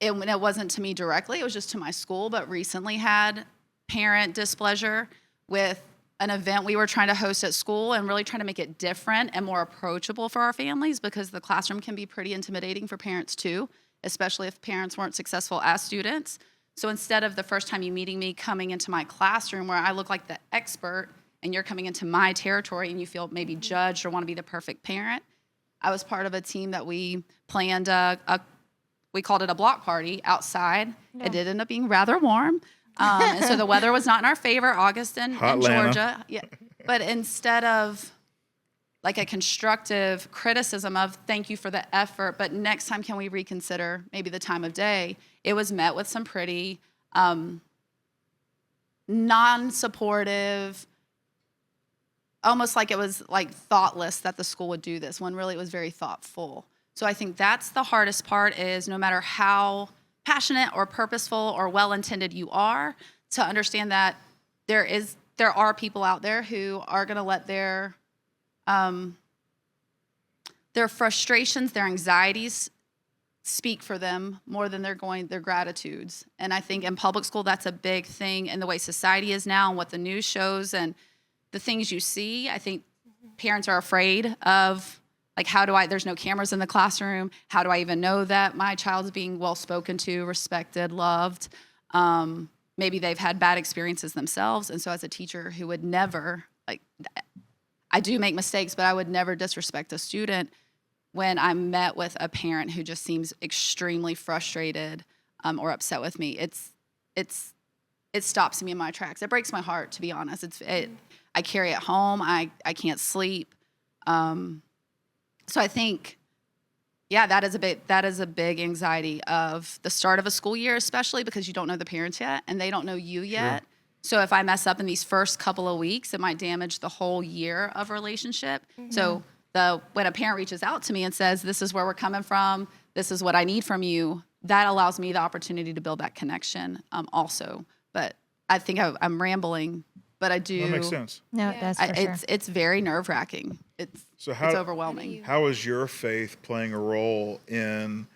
it wasn't to me directly, it was just to my school, but recently had parent displeasure with an event we were trying to host at school and really trying to make it different and more approachable for our families, because the classroom can be pretty intimidating for parents too, especially if parents weren't successful as students. So instead of the first time you meeting me coming into my classroom where I look like the expert and you're coming into my territory and you feel maybe judged or want to be the perfect parent, I was part of a team that we planned we called it a block party outside. Yeah. It did end up being rather warm. And so the weather was not in our favor, August in Hotlanta. Georgia. Yeah. But instead of like a constructive criticism of thank you for the effort, but next time can we reconsider maybe the time of day, it was met with some pretty non-supportive, almost like it was like thoughtless that the school would do this, when really it was very thoughtful. So I think that's the hardest part, is no matter how passionate or purposeful or well-intended you are, to understand that there is there are people out there who are going to let their frustrations, their anxieties speak for them more than their gratitudes. And I think in public school, that's a big thing in the way society is now and what the news shows and the things you see. I think parents are afraid of, like, there's no cameras in the classroom. How do I even know that my child's being well spoken to, respected, loved? Maybe they've had bad experiences themselves. And so as a teacher who would never, like, I do make mistakes, but I would never disrespect a student. When I'm met with a parent who just seems extremely frustrated or upset with me, it stops me in my tracks. It breaks my heart, to be honest. I carry it home. I can't sleep. So I think, yeah, that is a big anxiety of the start of a school year, especially because you don't know the parents yet and they don't know you yet. Sure. So if I mess up in these first couple of weeks, it might damage the whole year of relationship. So when a parent reaches out to me and says, this is where we're coming from, this is what I need from you, that allows me the opportunity to build that connection also. But I think I'm rambling, but I do. That makes sense. No, it Yeah. does for sure. It's very nerve-wracking. It's overwhelming. How is your faith playing a role in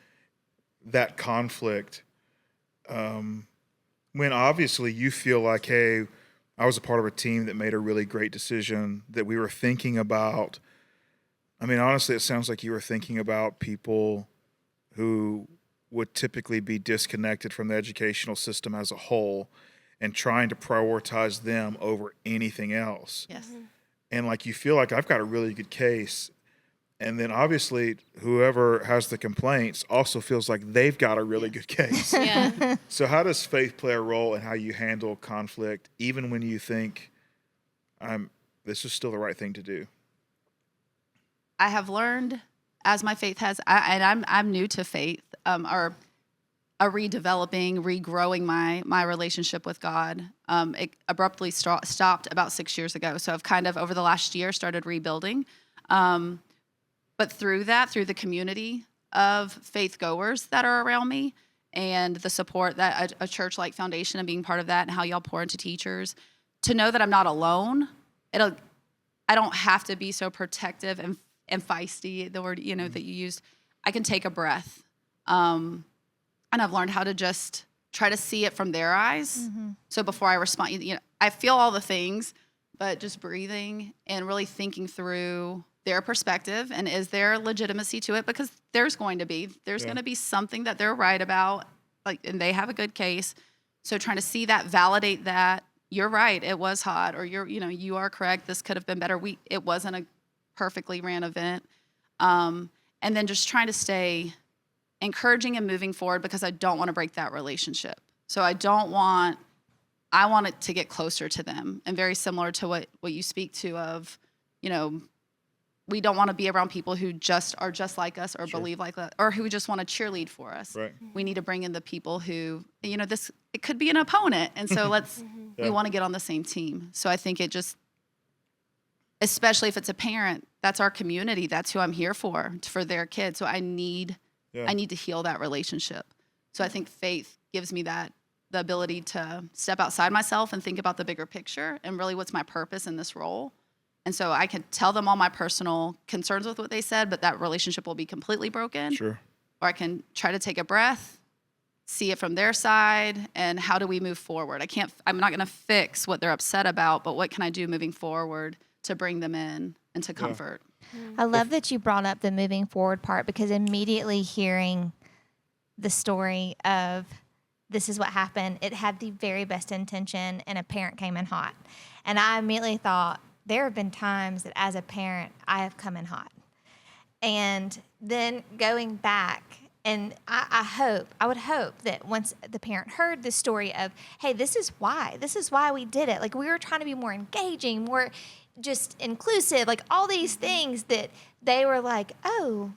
that conflict? When obviously you feel like, hey, I was a part of a team that made a really great decision, that we were thinking about. I mean, honestly, it sounds like you were thinking about people who would typically be disconnected from the educational system as a whole and trying to prioritize them over anything else. Yes. And like, you feel like I've got a really good case. And then obviously whoever has the complaints also feels like they've got a really good case. Yeah. So how does faith play a role in how you handle conflict, even when you think this is still the right thing to do? I have learned as my faith has, I'm new to faith, or redeveloping, regrowing my relationship with God. It abruptly stopped about 6 years ago. So I've kind of over the last year started rebuilding. But through the community of faith goers that are around me and the support that a church like Foundation and being part of that and how y'all pour into teachers, to know that I'm not alone, I don't have to be so protective and feisty, the word, that you used. I can take a breath. And I've learned how to just try to see it from their eyes. So before I respond, I feel all the things, but just breathing and really thinking through their perspective and is there legitimacy to it? Because there's going to be something that they're right about, and they have a good case. So trying to see that, validate that, you're right, it was hot, or you are correct, this could have been better. It wasn't a perfectly ran event. And then just trying to stay encouraging and moving forward because I don't want to break that relationship. So I want it to get closer to them, and very similar to what you speak to of, we don't want to be around people who are just like us or believe like us or who just want to cheerlead for us. Right. We need to bring in the people who, it could be an opponent. And so we want to get on the same team. So I think especially if it's a parent, that's our community. That's who I'm here for their kids. So I need to heal that relationship. So I think faith gives me the ability to step outside myself and think about the bigger picture and really what's my purpose in this role. And so I can tell them all my personal concerns with what they said, but that relationship will be completely broken. Sure. Or I can try to take a breath, see it from their side, and how do we move forward? I'm not going to fix what they're upset about, but what can I do moving forward to bring them in and to comfort? I love that you brought up the moving forward part, because immediately hearing the story of this is what happened, it had the very best intention and a parent came in hot. And I immediately thought, there have been times that as a parent, I have come in hot. And then going back, and I would hope that once the parent heard the story of, hey, this is why we did it. Like, we were trying to be more engaging, more just inclusive, like all these things, that they were like, oh,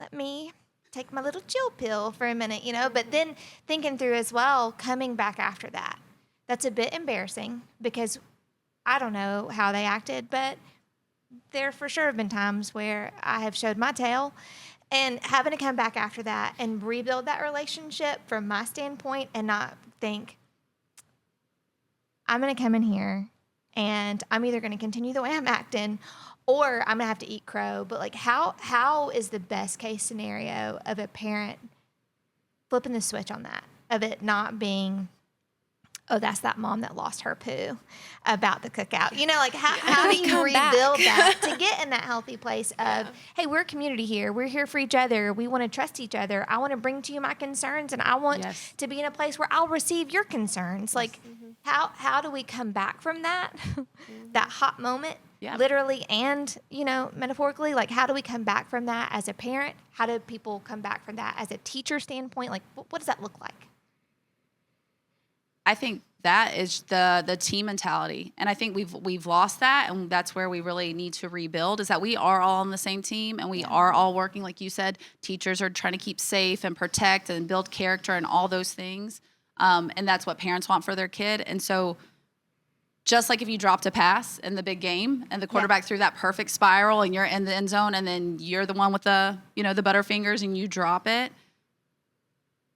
let me take my little chill pill for a minute, But then thinking through as well, coming back after that, that's a bit embarrassing because I don't know how they acted, but there for sure have been times where I have showed my tail, and having to come back after that and rebuild that relationship from my standpoint and not think, I'm going to come in here and I'm either going to continue the way I'm acting or I'm going to have to eat crow. But like, how is the best case scenario of a parent flipping the switch on that, of it not being, oh, that's that mom that lost her poo about the cookout. You know, like how do you Come back. rebuild that to get in that healthy place of, hey, we're a community here. We're here for each other. We want to trust each other. I want to bring to you my concerns, and I want Yes. to be in a place where I'll receive your concerns. Like, how do we come back from that, that hot moment, Yeah. literally and, you know, metaphorically? Like, how do we come back from that as a parent? How do people come back from that as a teacher standpoint? Like, what does that look like? I think that is the team mentality, and I think we've lost that, and that's where we really need to rebuild. Is that we are all on the same team, and we are all working, like you said. Teachers are trying to keep safe and protect and build character and all those things, and that's what parents want for their kid. And so, just like if you dropped a pass in the big game and the quarterback threw that perfect spiral, and you're in the end zone, and then you're the one with the the butterfingers, and you drop it.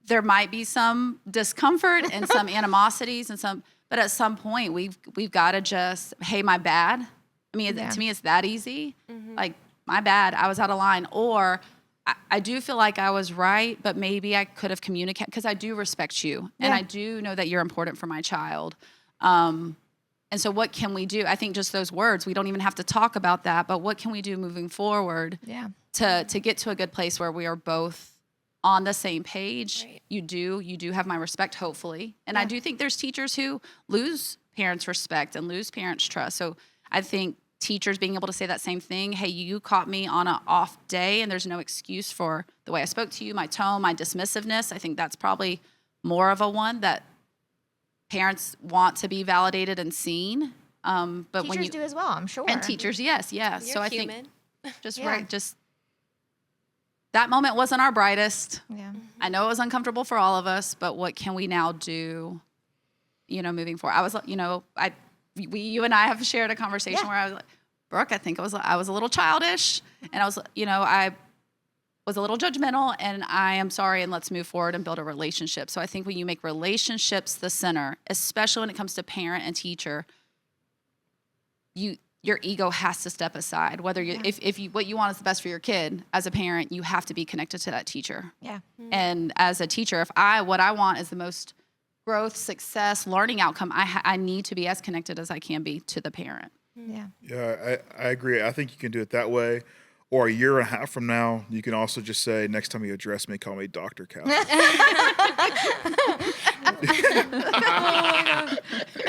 There might be some discomfort and some animosities but at some point we've got to just, hey, my bad. I mean, to me, it's that easy. Like, my bad, I was out of line. Or I do feel like I was right, but maybe I could have communicated, because I do respect you and I do know that you're important for my child. And so what can we do? I think just those words, we don't even have to talk about that, but what can we do moving forward to get to a good place where we are both on the same page? Right. You do have my respect, hopefully. And I do think there's teachers who lose parents' respect and lose parents' trust. So I think teachers being able to say that same thing, hey, you caught me on an off day, and there's no excuse for the way I spoke to you, my tone, my dismissiveness. I think that's probably more of a one that parents want to be validated and seen. But Teachers when you do as well, I'm sure. and teachers, yes. You're So I human. think just Yeah. just that moment wasn't our brightest. Yeah. I know it was uncomfortable for all of us, but what can we now do, moving forward? I was, you and I have shared a conversation where I was like, Brooke, I think I was a little childish, and I was, I was a little judgmental, and I am sorry, and let's move forward and build a relationship. So I think when you make relationships the center, especially when it comes to parent and teacher, your ego has to step aside. Whether if what you want is the best for your kid, as a parent, you have to be connected to that teacher. Yeah. And as a teacher, what I want is the most growth, success, learning outcome, I need to be as connected as I can be to the parent. Yeah. Yeah, I agree. I think you can do it that way. Or a year and a half from now, you can also just say, next time you address me, call me Dr. Cal.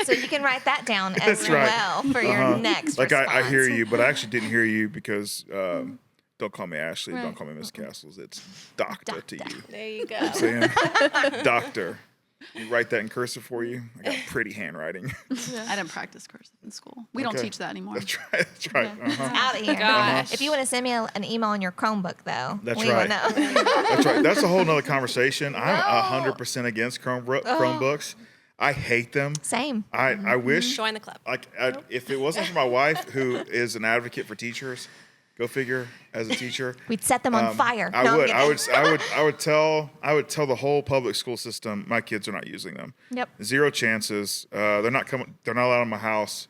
So you can write that down as That's right. well for your next Like, response. I hear you, but I actually didn't hear you because don't call me Ashley. Don't call me Miss Castles. It's doctor to you. There you go. I'm saying doctor. You write that in cursive for you. I got pretty handwriting. I didn't practice cursive in school. We don't Okay. teach that anymore. That's right. That's right. Out of here. Gosh. If you want to send me an email on your Chromebook, though, That's we right. will know. That's right. That's a whole nother conversation. I'm 100% against Chromebooks. I hate them. Same. I wish, Join the club. like, if it wasn't for my wife, who is an advocate for teachers, go figure, as a teacher, We'd set them on fire. I No, I'm would. kidding. I would tell the whole public school system, my kids are not using them. Yep. Zero chances. They're not coming. They're not allowed in my house.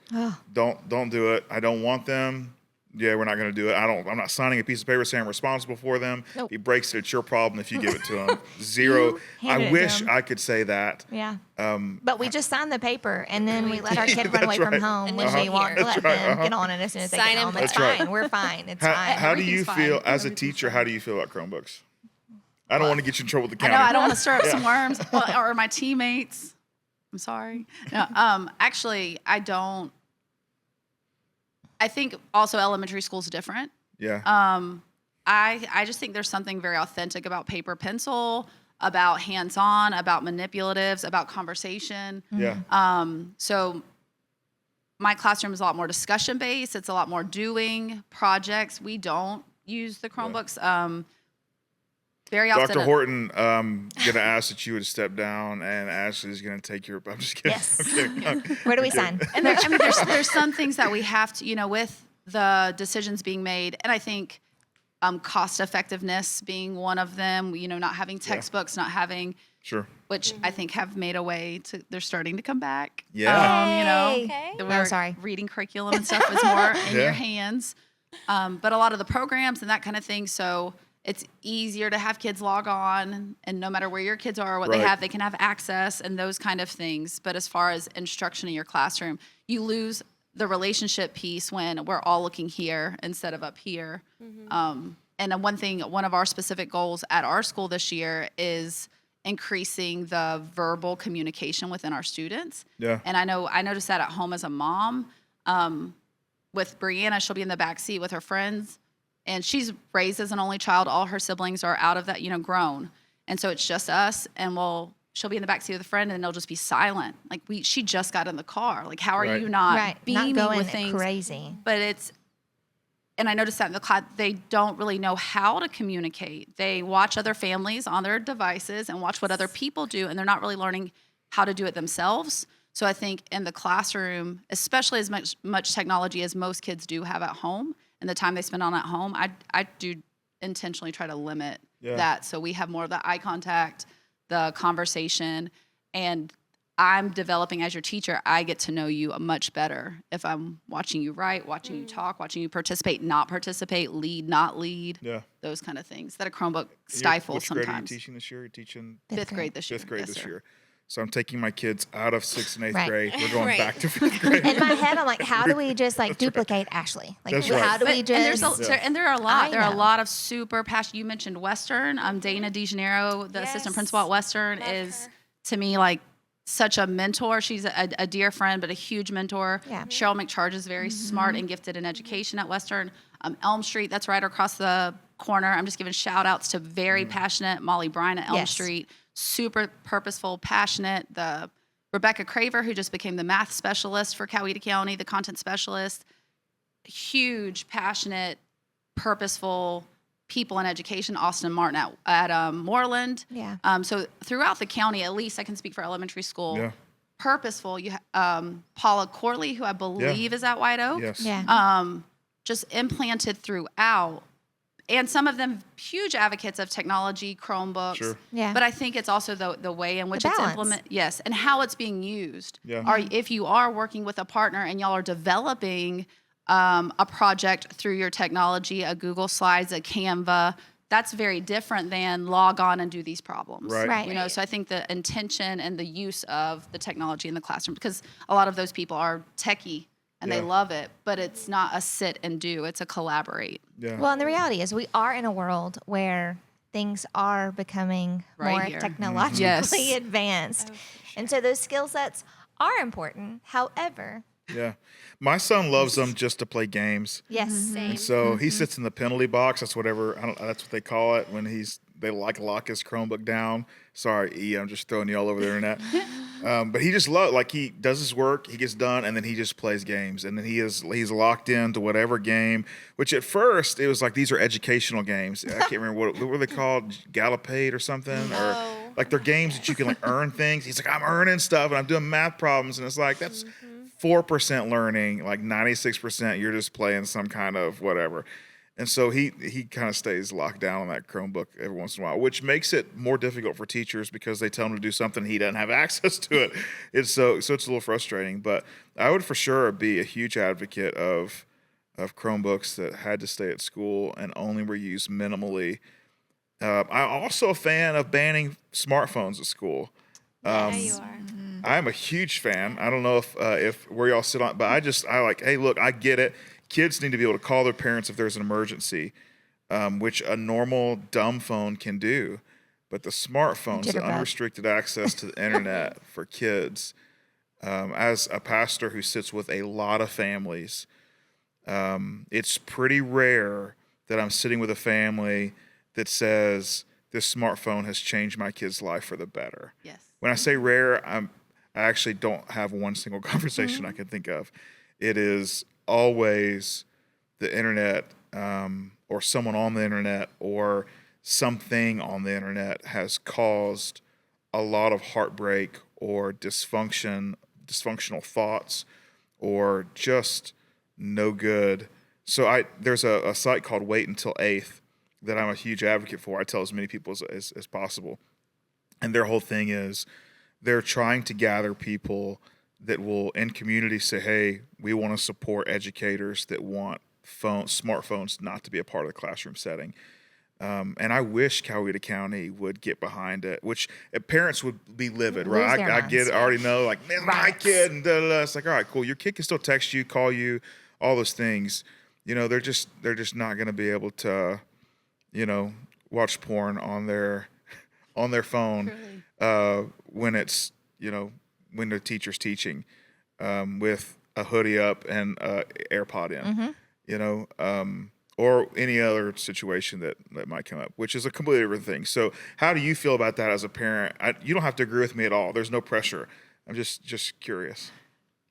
Don't do it. I don't want them. Yeah, we're not going to do it. I'm not signing a piece of paper saying I'm responsible for them. Nope. He breaks it. It's your problem if you give it to him. Zero. handed it I to wish him. I could say that. Yeah. But we just sign the paper, and then we let our kid run That's away from right. home And when then we we're want here. to let That's right. them get on it as soon as they Sign get home. in It's for That's fine. right. We're fine. It's How, fine. how do you Everything's feel fine. as a teacher? How do you feel about Chromebooks? I don't want to get you in trouble with the I county. know I don't want to stir up some worms, or my teammates. I'm sorry. No, actually, I don't. I think also elementary school is different. Yeah. I just think there's something very authentic about paper pencil, about hands-on, about manipulatives, about conversation. yeah. So my classroom is a lot more discussion based. It's a lot more doing projects. We don't use the Chromebooks. Very often. Dr. Horton, gonna ask that you would step down, and Ashley's gonna take your. I'm just kidding. Yes. I'm kidding. Where do we sign? And there's some things that we have to, with the decisions being made, and I think cost effectiveness being one of them. Not having textbooks, not having. Sure. which I think have made a way to, they're starting to come back. Yeah. You know, Yay. Okay. where sorry. reading curriculum and stuff is more in Yeah. your hands. But a lot of the programs and that kind of thing, so it's easier to have kids log on, and no matter where your kids are or what they Right. have, they can have access and those kind of things. But as far as instruction in your classroom, you lose the relationship piece when we're all looking here instead of up here. And one of our specific goals at our school this year is increasing the verbal communication within our students. Yeah. And I noticed that at home as a mom. With Brianna, she'll be in the back seat with her friends, and she's raised as an only child. All her siblings are out of that, grown, and so it's just us. And she'll be in the back seat with a friend, and they'll just be silent. Like she just got in the car. Like, how are Right. you not Right. beaming Not going with things? crazy. But and I noticed that in the class, they don't really know how to communicate. They watch other families on their devices and watch what other people do, and they're not really learning how to do it themselves. So I think in the classroom, especially as much technology as most kids do have at home and the time they spend on at home, I do intentionally try to limit that. So we have more of the eye contact, the conversation, and I'm developing as your teacher. I get to know you much better if I'm watching you write, watching you talk, watching you participate, not participate, lead, not lead. Yeah. Those kind of things that a Chromebook stifles Which grade are you sometimes. teaching this year? You're teaching Fifth grade this year. fifth grade Yes, this sir. year. So I'm taking my kids out of 6th and 8th Right. grade. We're going Right. back to 5th grade. In my head, I'm like, how do we just duplicate Ashley? Like, That's right. how do we But- and just? there are a lot. I There are a know. lot of super passionate. You mentioned Western. Dana DeGeneiro, the assistant Yes. principal at Western, Love is her. to me like such a mentor. She's a dear friend, but a huge mentor. Yeah. Cheryl McCharge is very smart and gifted in education at Western. Elm Street, that's right across the corner. I'm just giving shout outs to very passionate Molly Bryan at Elm Yes. Street. Super purposeful, passionate. The Rebecca Craver, who just became the math specialist for Coweta County, the content specialist. Huge, passionate, purposeful people in education. Austin Martin at Moreland. Yeah. So throughout the county, at least I can speak for elementary school. Yeah. Purposeful. You Paula Corley, who I believe is at White Oak. Yes. Yeah. Just implanted throughout. And some of them huge advocates of technology, Chromebooks. Sure. Yeah. But I think it's also the way in which it's balance. implemented. Yes, and how it's being used. Yeah. If you are working with a partner and y'all are developing a project through your technology, a Google Slides, a Canva, that's very different than log on and do these problems. Right. Right. So I think the intention and the use of the technology in the classroom, because a lot of those people are techie and they Yeah. love it, but it's not a sit and do, it's a collaborate. Yeah. Well, and the reality is, we are in a world where things are becoming Right more here. technologically Yes. advanced, and so those skill sets are important. However, Yeah. My son loves them just to play games. yes, Same. And so he sits in the penalty box. That's whatever. That's what they call it when they lock his Chromebook down. Sorry, E. I'm just throwing you all over the internet. But he just he does his work, he gets done, and then he just plays games. And then he's locked into whatever game. Which at first it was like these are educational games. I can't remember what were they called, Gallopade or something, or Oh. like they're games that you can earn things. He's like, I'm earning stuff and I'm doing math problems, and it's like that's 4% learning, like 96% you're just playing some kind of whatever. And so he kind of stays locked down on that Chromebook every once in a while, which makes it more difficult for teachers because they tell him to do something, he doesn't have access to it. It's it's a little frustrating. But I would for sure be a huge advocate of Chromebooks that had to stay at school and only were used minimally. I'm also a fan of banning smartphones at school. Yeah, you are. I'm a huge fan. I don't know if where y'all sit on, but I like, hey, look, I get it. Kids need to be able to call their parents if there's an emergency, which a normal dumb phone can do. But the smartphones, the Jitterbug. unrestricted access to the internet for kids, as a pastor who sits with a lot of families, it's pretty rare that I'm sitting with a family that says this smartphone has changed my kid's life for the better. Yes. When I say rare, I actually don't have one single conversation I can think of. It is always the internet, or someone on the internet, or something on the internet has caused a lot of heartbreak or dysfunctional thoughts, or just no good. So there's a site called Wait Until 8th that I'm a huge advocate for. I tell as many people as possible. and their whole thing is they're trying to gather people that will in communities say, hey, we want to support educators that want smartphones not to be a part of the classroom setting. And I wish Coweta County would get behind it, which parents would be livid, Lose right? their I get it, I already know, like, man, my Right. kid, and da, da, da. It's like, all right, cool. Your kid can still text you, call you, all those things. You know, they're just not going to be able to, you know, watch porn on their phone when it's, you know, when the teacher's teaching with a hoodie up and AirPod in, you know, or any other situation that might come up, which is a completely different thing. So how do you feel about that as a parent? You don't have to agree with me at all. There's no pressure. I'm just curious.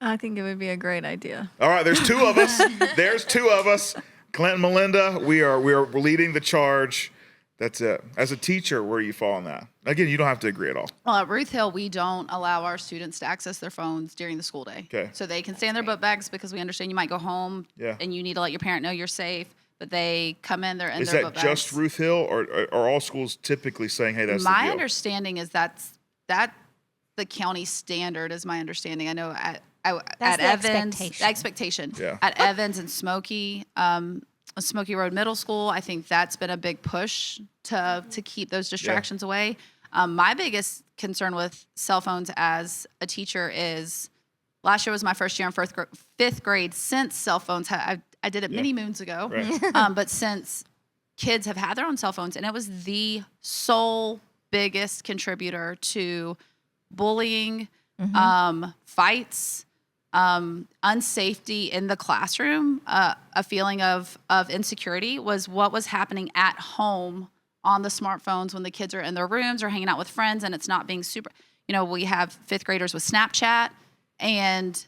I think it would be a great idea. All right, there's two of us. There's two of us. Clint and Melinda, we are leading the charge. That's it. As a teacher, where do you fall on that? Again, you don't have to agree at all. Well, at Ruth Hill, we don't allow our students to access their phones during the school day. Okay. So they can stay in their book bags because we understand you might go home and you need to let your parent know you're safe. But they come in, they're in Is their that book bags. just Ruth Hill, or are all schools typically saying, hey, that's the My deal? understanding is that's the county standard is my understanding. I know at That's the Evans, expectation. the expectation. Yeah. At Evans and Smoky Road Middle School, I think that's been a big push to keep those distractions away. My biggest concern with cell phones as a teacher is last year was my first year in fifth grade since cell phones. I did it many moons ago, Right. but since kids have had their own cell phones, and it was the sole biggest contributor to bullying, fights, unsafety in the classroom, a feeling of insecurity was what was happening at home on the smartphones when the kids are in their rooms or hanging out with friends, and it's not being super, you know, we have fifth graders with Snapchat, and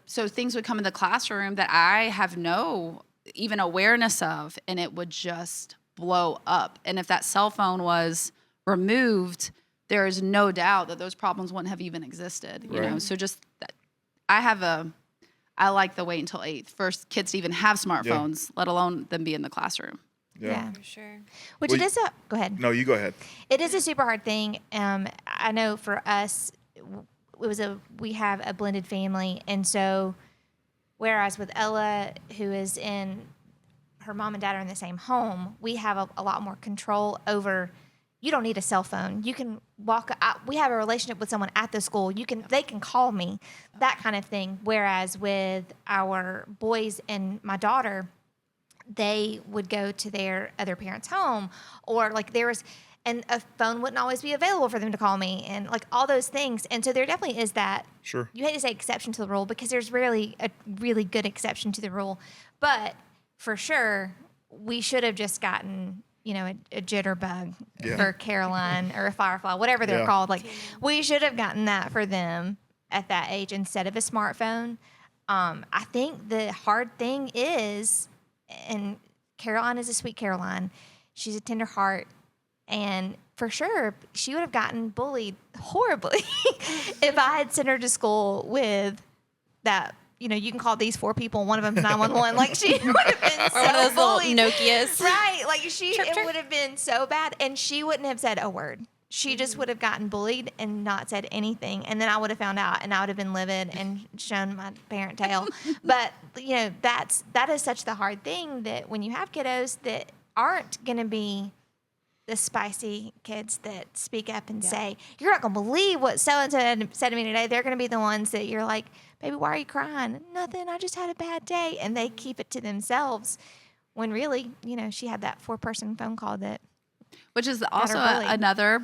so things would come in the classroom that I have no even awareness of, and it would just blow up. And if that cell phone was removed, there is no doubt that those problems wouldn't have even existed, you know? So just that, I like the wait until 8th for kids to even have smartphones, let alone them be in the classroom. Yeah. For sure. Which Well, it is a, go ahead. No, you go ahead. It is a super hard thing. I know for us, we have a blended family, and so whereas with Ella, who is in her mom and dad are in the same home, we have a lot more control over. You don't need a cell phone. You can walk out. We have a relationship with someone at the school. They can call me, that kind of thing. Whereas with our boys and my daughter, they would go to their other parent's home, or like and a phone wouldn't always be available for them to call me, and like all those things. And so there definitely is that. Sure. You hate to say exception to the rule because there's rarely a really good exception to the rule, but for sure we should have just gotten, you know, a jitterbug for Caroline or a Firefly, whatever they're called. Like we should have gotten that for them at that age instead of a smartphone. I think the hard thing is, and Caroline is a sweet Caroline. She's a tender heart. And for sure, she would have gotten bullied horribly if I had sent her to school with that. You know, you can call these 4 people, and one of them's 911. Like she would have been so Or one of those bullied. little Nokias. Right. Like it chirp. would have been so bad. And she wouldn't have said a word. She just would have gotten bullied and not said anything. And then I would have found out, and I would have been livid and shown my parent tail. But, you know, that is such the hard thing, that when you have kiddos that aren't going to be the spicy kids that speak up and say, you're not going to believe what so-and-so said to me today. They're going to be the ones that you're like, baby, why are you crying? Nothing. I just had a bad day. And they keep it to themselves when really, you know, she had that 4-person phone call that. Which is also bullied. another,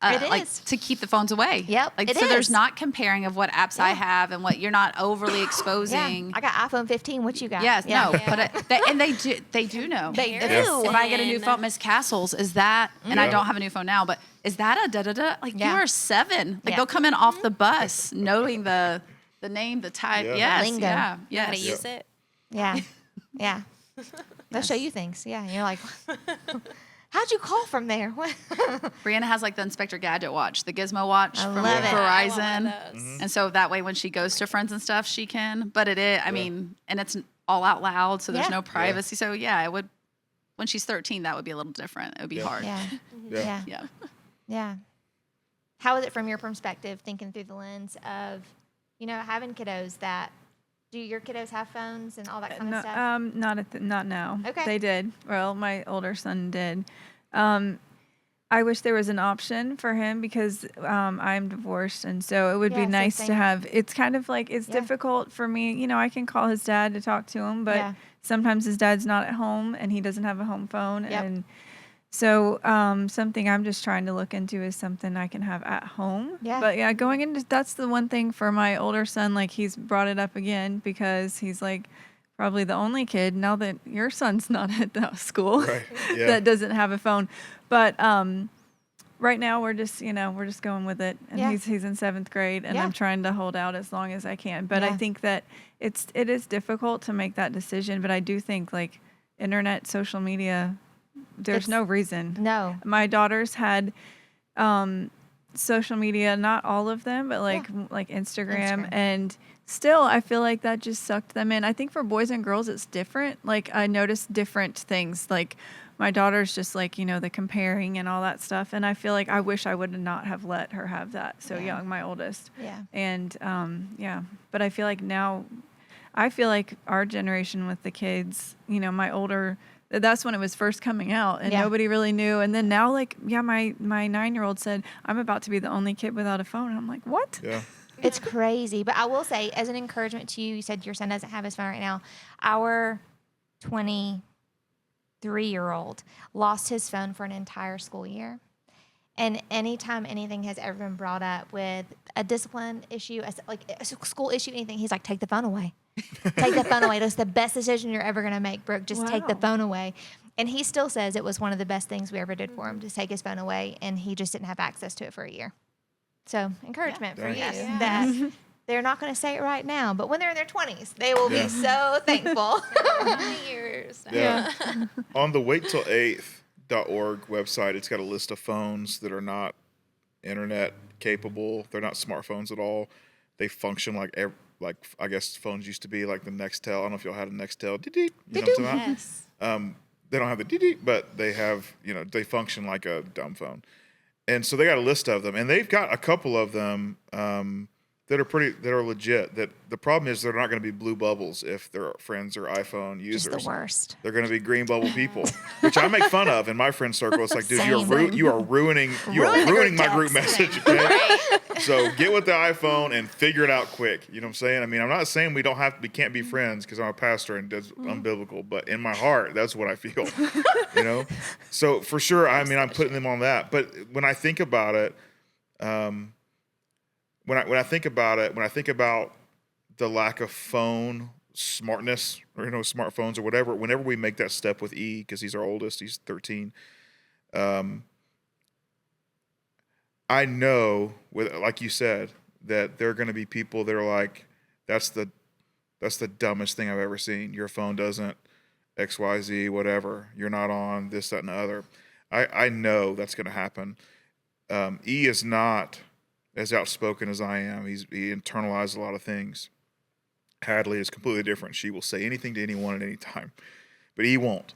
It like is. to keep the phones away. Yep, Like, it so there's is. not comparing of what apps I have and what you're not overly Yeah. exposing. I got iPhone 15. What you got? Yes, Yeah. no, but and they do know. They If- do. If I get a new phone, Miss Castles, is that? And I Yeah. don't have a new phone now, but is that a da da da? Like Yeah. you are 7. Like Yeah. they'll come in off the bus knowing the name, the type. Yeah. Yes, Lingo. yeah, You know how to yes. use it. Yeah. Yeah. They'll show you things. Yeah. And you're like, how'd you call from there? What? Brianna has like the Inspector Gadget watch, the Gizmo watch I from love it. I want one Verizon. of those. And so that way when she goes to friends and stuff, she can. But it is, I mean, and it's all out loud, so there's Yeah. no privacy. So yeah, it would, when she's 13, that would be a little different. It would be hard. Yeah. Yeah. Yeah. Yeah. Yeah. how is it from your perspective, thinking through the lens of, having kiddos that, do your kiddos have phones and all that kind of No, stuff? not now. Okay. They did. Well, my older son did. I wish there was an option for him because I'm divorced, and so it would be Yeah, same nice to thing. have. It's kind of like it's Yeah. difficult for me. I can call his dad to talk to him, but Yeah. sometimes his dad's not at home and he doesn't have a home phone, Yep. and so something I'm just trying to look into is something I can have at home. Yeah. But yeah, going into that's the one thing for my older son. Like he's brought it up again because he's like probably the only kid now that your son's not at the school Right. Yeah. that doesn't have a phone. But right now we're just going with it, and Yeah. he's in 7th grade, and Yeah. I'm trying to hold out as long as I can. But I Yeah. think that it is difficult to make that decision. But I do think like internet, social media, there's It's- no reason. No. My daughters had social media, not all of them, but like Instagram, Instagram. and still I feel like that just sucked them in. I think for boys and girls it's different. Like I noticed different things. Like my daughter's just like, the comparing and all that stuff, and I feel like I wish I would not have let her have that so Yeah. young, my oldest. Yeah. And but I feel like now our generation with the kids, my older, that's when it was first coming out, and Yeah. nobody really knew. And then now, my 9-year-old said, I'm about to be the only kid without a phone. And I'm like, what? Yeah. It's crazy. But I will say, as an encouragement to you, you said your son doesn't have his phone right now. Our 23-year-old lost his phone for an entire school year. And anytime anything has ever been brought up with a discipline issue, like a school issue, anything, he's like, take the phone away. Take the phone away. That's the best decision you're ever going to make, Brooke. Just take the Wow. phone away. And he still says it was one of the best things we ever did for him to take his phone away, and he just didn't have access to it for a year. So encouragement for you Nice. Yeah. that they're not going to say it right now, but when they're in their 20s, they will Yeah. be so thankful. Years. Yeah. On the waittilleighth.org website, it's got a list of phones that are not internet capable. They're not smartphones at all. They function like I guess phones used to be, like the Nextel. I don't know if y'all had a Nextel. Dee-dee. You know what I'm talking about? Yes. They don't have the dee but they have, they function like a dumb phone. And so they got a list of them, and they've got a couple of them that are legit. That the problem is they're not going to be blue bubbles if their friends are iPhone Just users. the worst. They're going to be green bubble people, which I make fun of in my friend circle. It's like, dude, Same. you are ruining my group message. Okay? So get with the iPhone and figure it out quick. You know what I'm saying? I mean, I'm not saying we can't be friends because I'm a pastor and that's unbiblical, but in my heart, that's what I feel. So for sure, I mean, I'm putting them on that. But when I think about it, when I think about the lack of phone smartness or smartphones or whatever, whenever we make that step with E, because he's our oldest, he's 13. I know, like you said, that there are going to be people that are like, that's the dumbest thing I've ever seen. Your phone doesn't XYZ, whatever. You're not on this, that, and the other. I know that's going to happen. E is not as outspoken as I am. He internalized a lot of things. Hadley is completely different. She will say anything to anyone at any time, but E won't.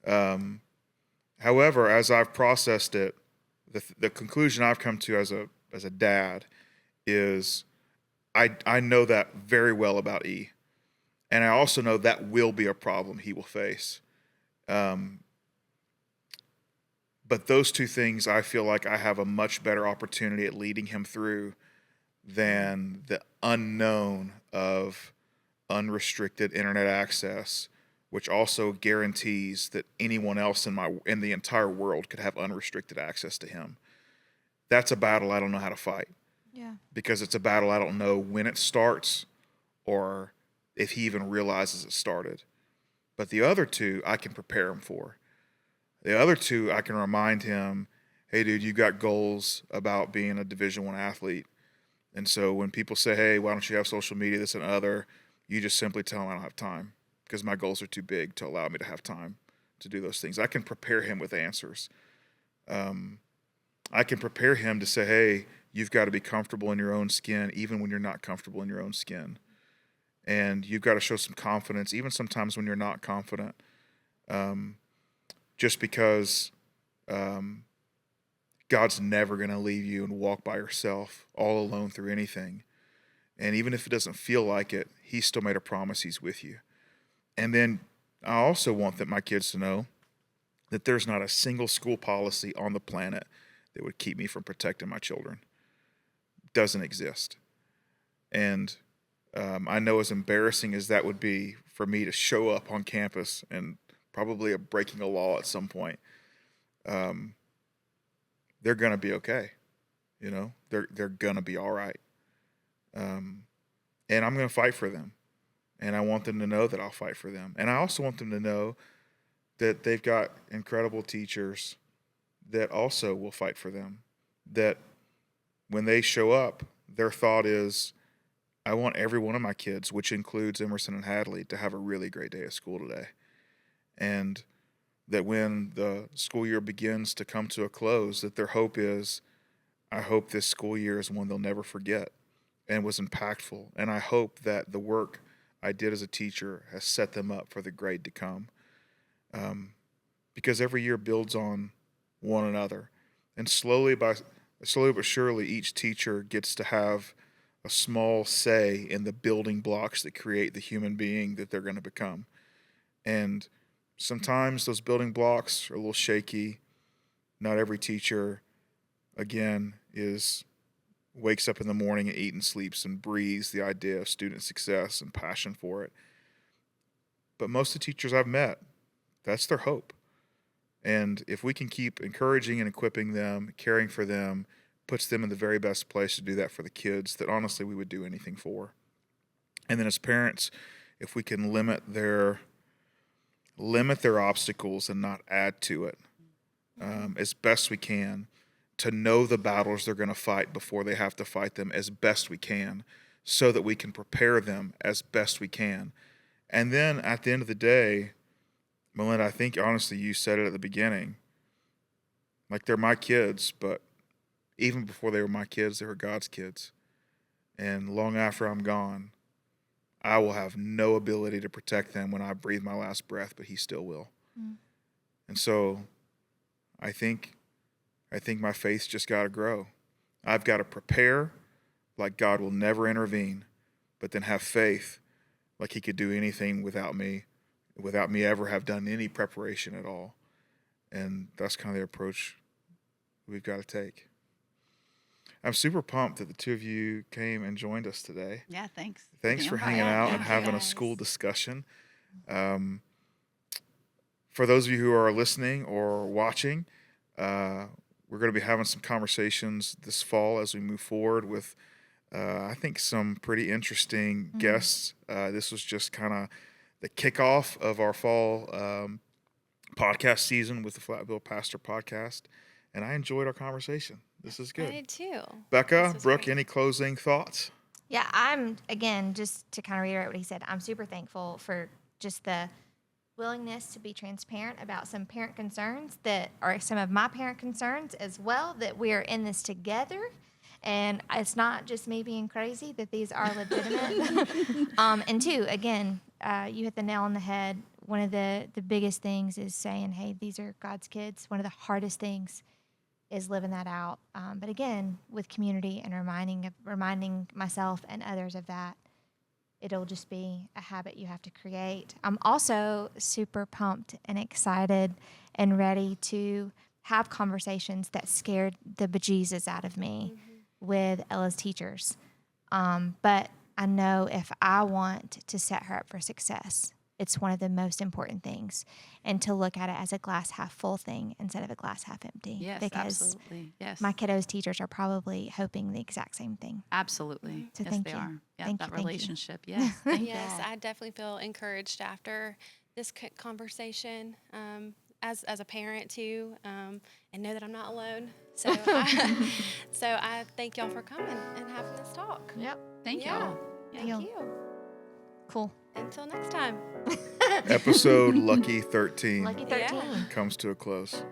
However, as I've processed it, the conclusion I've come to as a dad is I know that very well about E, and I also know that will be a problem he will face. But those two things, I feel like I have a much better opportunity at leading him through than the unknown of unrestricted internet access, which also guarantees that anyone else in the entire world could have unrestricted access to him. That's a battle I don't know how to fight. Yeah. Because it's a battle I don't know when it starts or if he even realizes it started. But the other two, I can prepare him for. The other two, I can remind him, hey, dude, you got goals about being a Division I athlete. And so when people say, hey, why don't you have social media, this and other, you just simply tell them I don't have time because my goals are too big to allow me to have time to do those things. I can prepare him with answers. I can prepare him to say, hey, you've got to be comfortable in your own skin even when you're not comfortable in your own skin. And you've got to show some confidence even sometimes when you're not confident. Just because God's never going to leave you and walk by yourself all alone through anything. And even if it doesn't feel like it, He still made a promise He's with you. And then I also want that my kids to know that there's not a single school policy on the planet that would keep me from protecting my children. Doesn't exist. And I know, as embarrassing as that would be for me to show up on campus and probably breaking a law at some point, they're gonna be okay. You know, they're gonna be all right. And I'm gonna fight for them, and I want them to know that I'll fight for them. And I also want them to know that they've got incredible teachers that also will fight for them. That when they show up, their thought is, I want every one of my kids, which includes Emerson and Hadley, to have a really great day at school today. And that when the school year begins to come to a close, that their hope is, I hope this school year is one they'll never forget and was impactful. And I hope that the work I did as a teacher has set them up for the grade to come. Because every year builds on one another. And slowly but surely, each teacher gets to have a small say in the building blocks that create the human being that they're going to become. And sometimes those building blocks are a little shaky. Not every teacher, again, wakes up in the morning and eats and sleeps and breathes the idea of student success and passion for it. But most of the teachers I've met, that's their hope. And if we can keep encouraging and equipping them, caring for them, puts them in the very best place to do that for the kids that honestly we would do anything for. And then as parents, if we can limit their obstacles and not add to it, as best we can, to know the battles they're going to fight before they have to fight them as best we can, so that we can prepare them as best we can. And then at the end of the day, Melinda, I think honestly you said it at the beginning, like they're my kids, but even before they were my kids, they were God's kids. And long after I'm gone, I will have no ability to protect them when I breathe my last breath, but He still will. And so I think my faith's just got to grow. I've got to prepare like God will never intervene, but then have faith like He could do anything without me ever have done any preparation at all. And that's kind of the approach we've got to take. I'm super pumped that the two of you came and joined us today. Yeah, thanks. Thanks for hanging out and having a school discussion. For those of you who are listening or watching, we're going to be having some conversations this fall as we move forward with, I think, some pretty interesting guests. This was just kind of the kickoff of our fall podcast season with the Flatbill Pastor Podcast, and I enjoyed our conversation. This is good. I did too. Becca, Brooke, great. any closing thoughts? Yeah, I'm, again, just to kind of reiterate what he said, I'm super thankful for just the willingness to be transparent about some parent concerns that are some of my parent concerns as well, that we are in this together. And it's not just me being crazy, that these are legitimate. And two, again, you hit the nail on the head. One of the biggest things is saying, hey, these are God's kids. One of the hardest things is living that out. But again, with community and reminding myself and others of that, it'll just be a habit you have to create. I'm also super pumped and excited and ready to have conversations that scared the bejesus out of me with Ella's teachers. But I know if I want to set her up for success, it's one of the most important things, and to look at it as a glass half full thing instead of a glass half empty. Yes, because absolutely. Yes. my kiddos' teachers are probably hoping the exact same thing. Absolutely. So yes, thank they you. are. Yeah, Thank that you, thank you. relationship. Yes. Thank Yes, you all. I definitely feel encouraged after this conversation, as a parent too, and know that I'm not alone. So I thank y'all for coming and having this talk. Yep. Thank Yeah. you all. Thank Yeah. you. Cool. Until next time. Episode Lucky 13 Lucky 13. Yeah. comes to a close.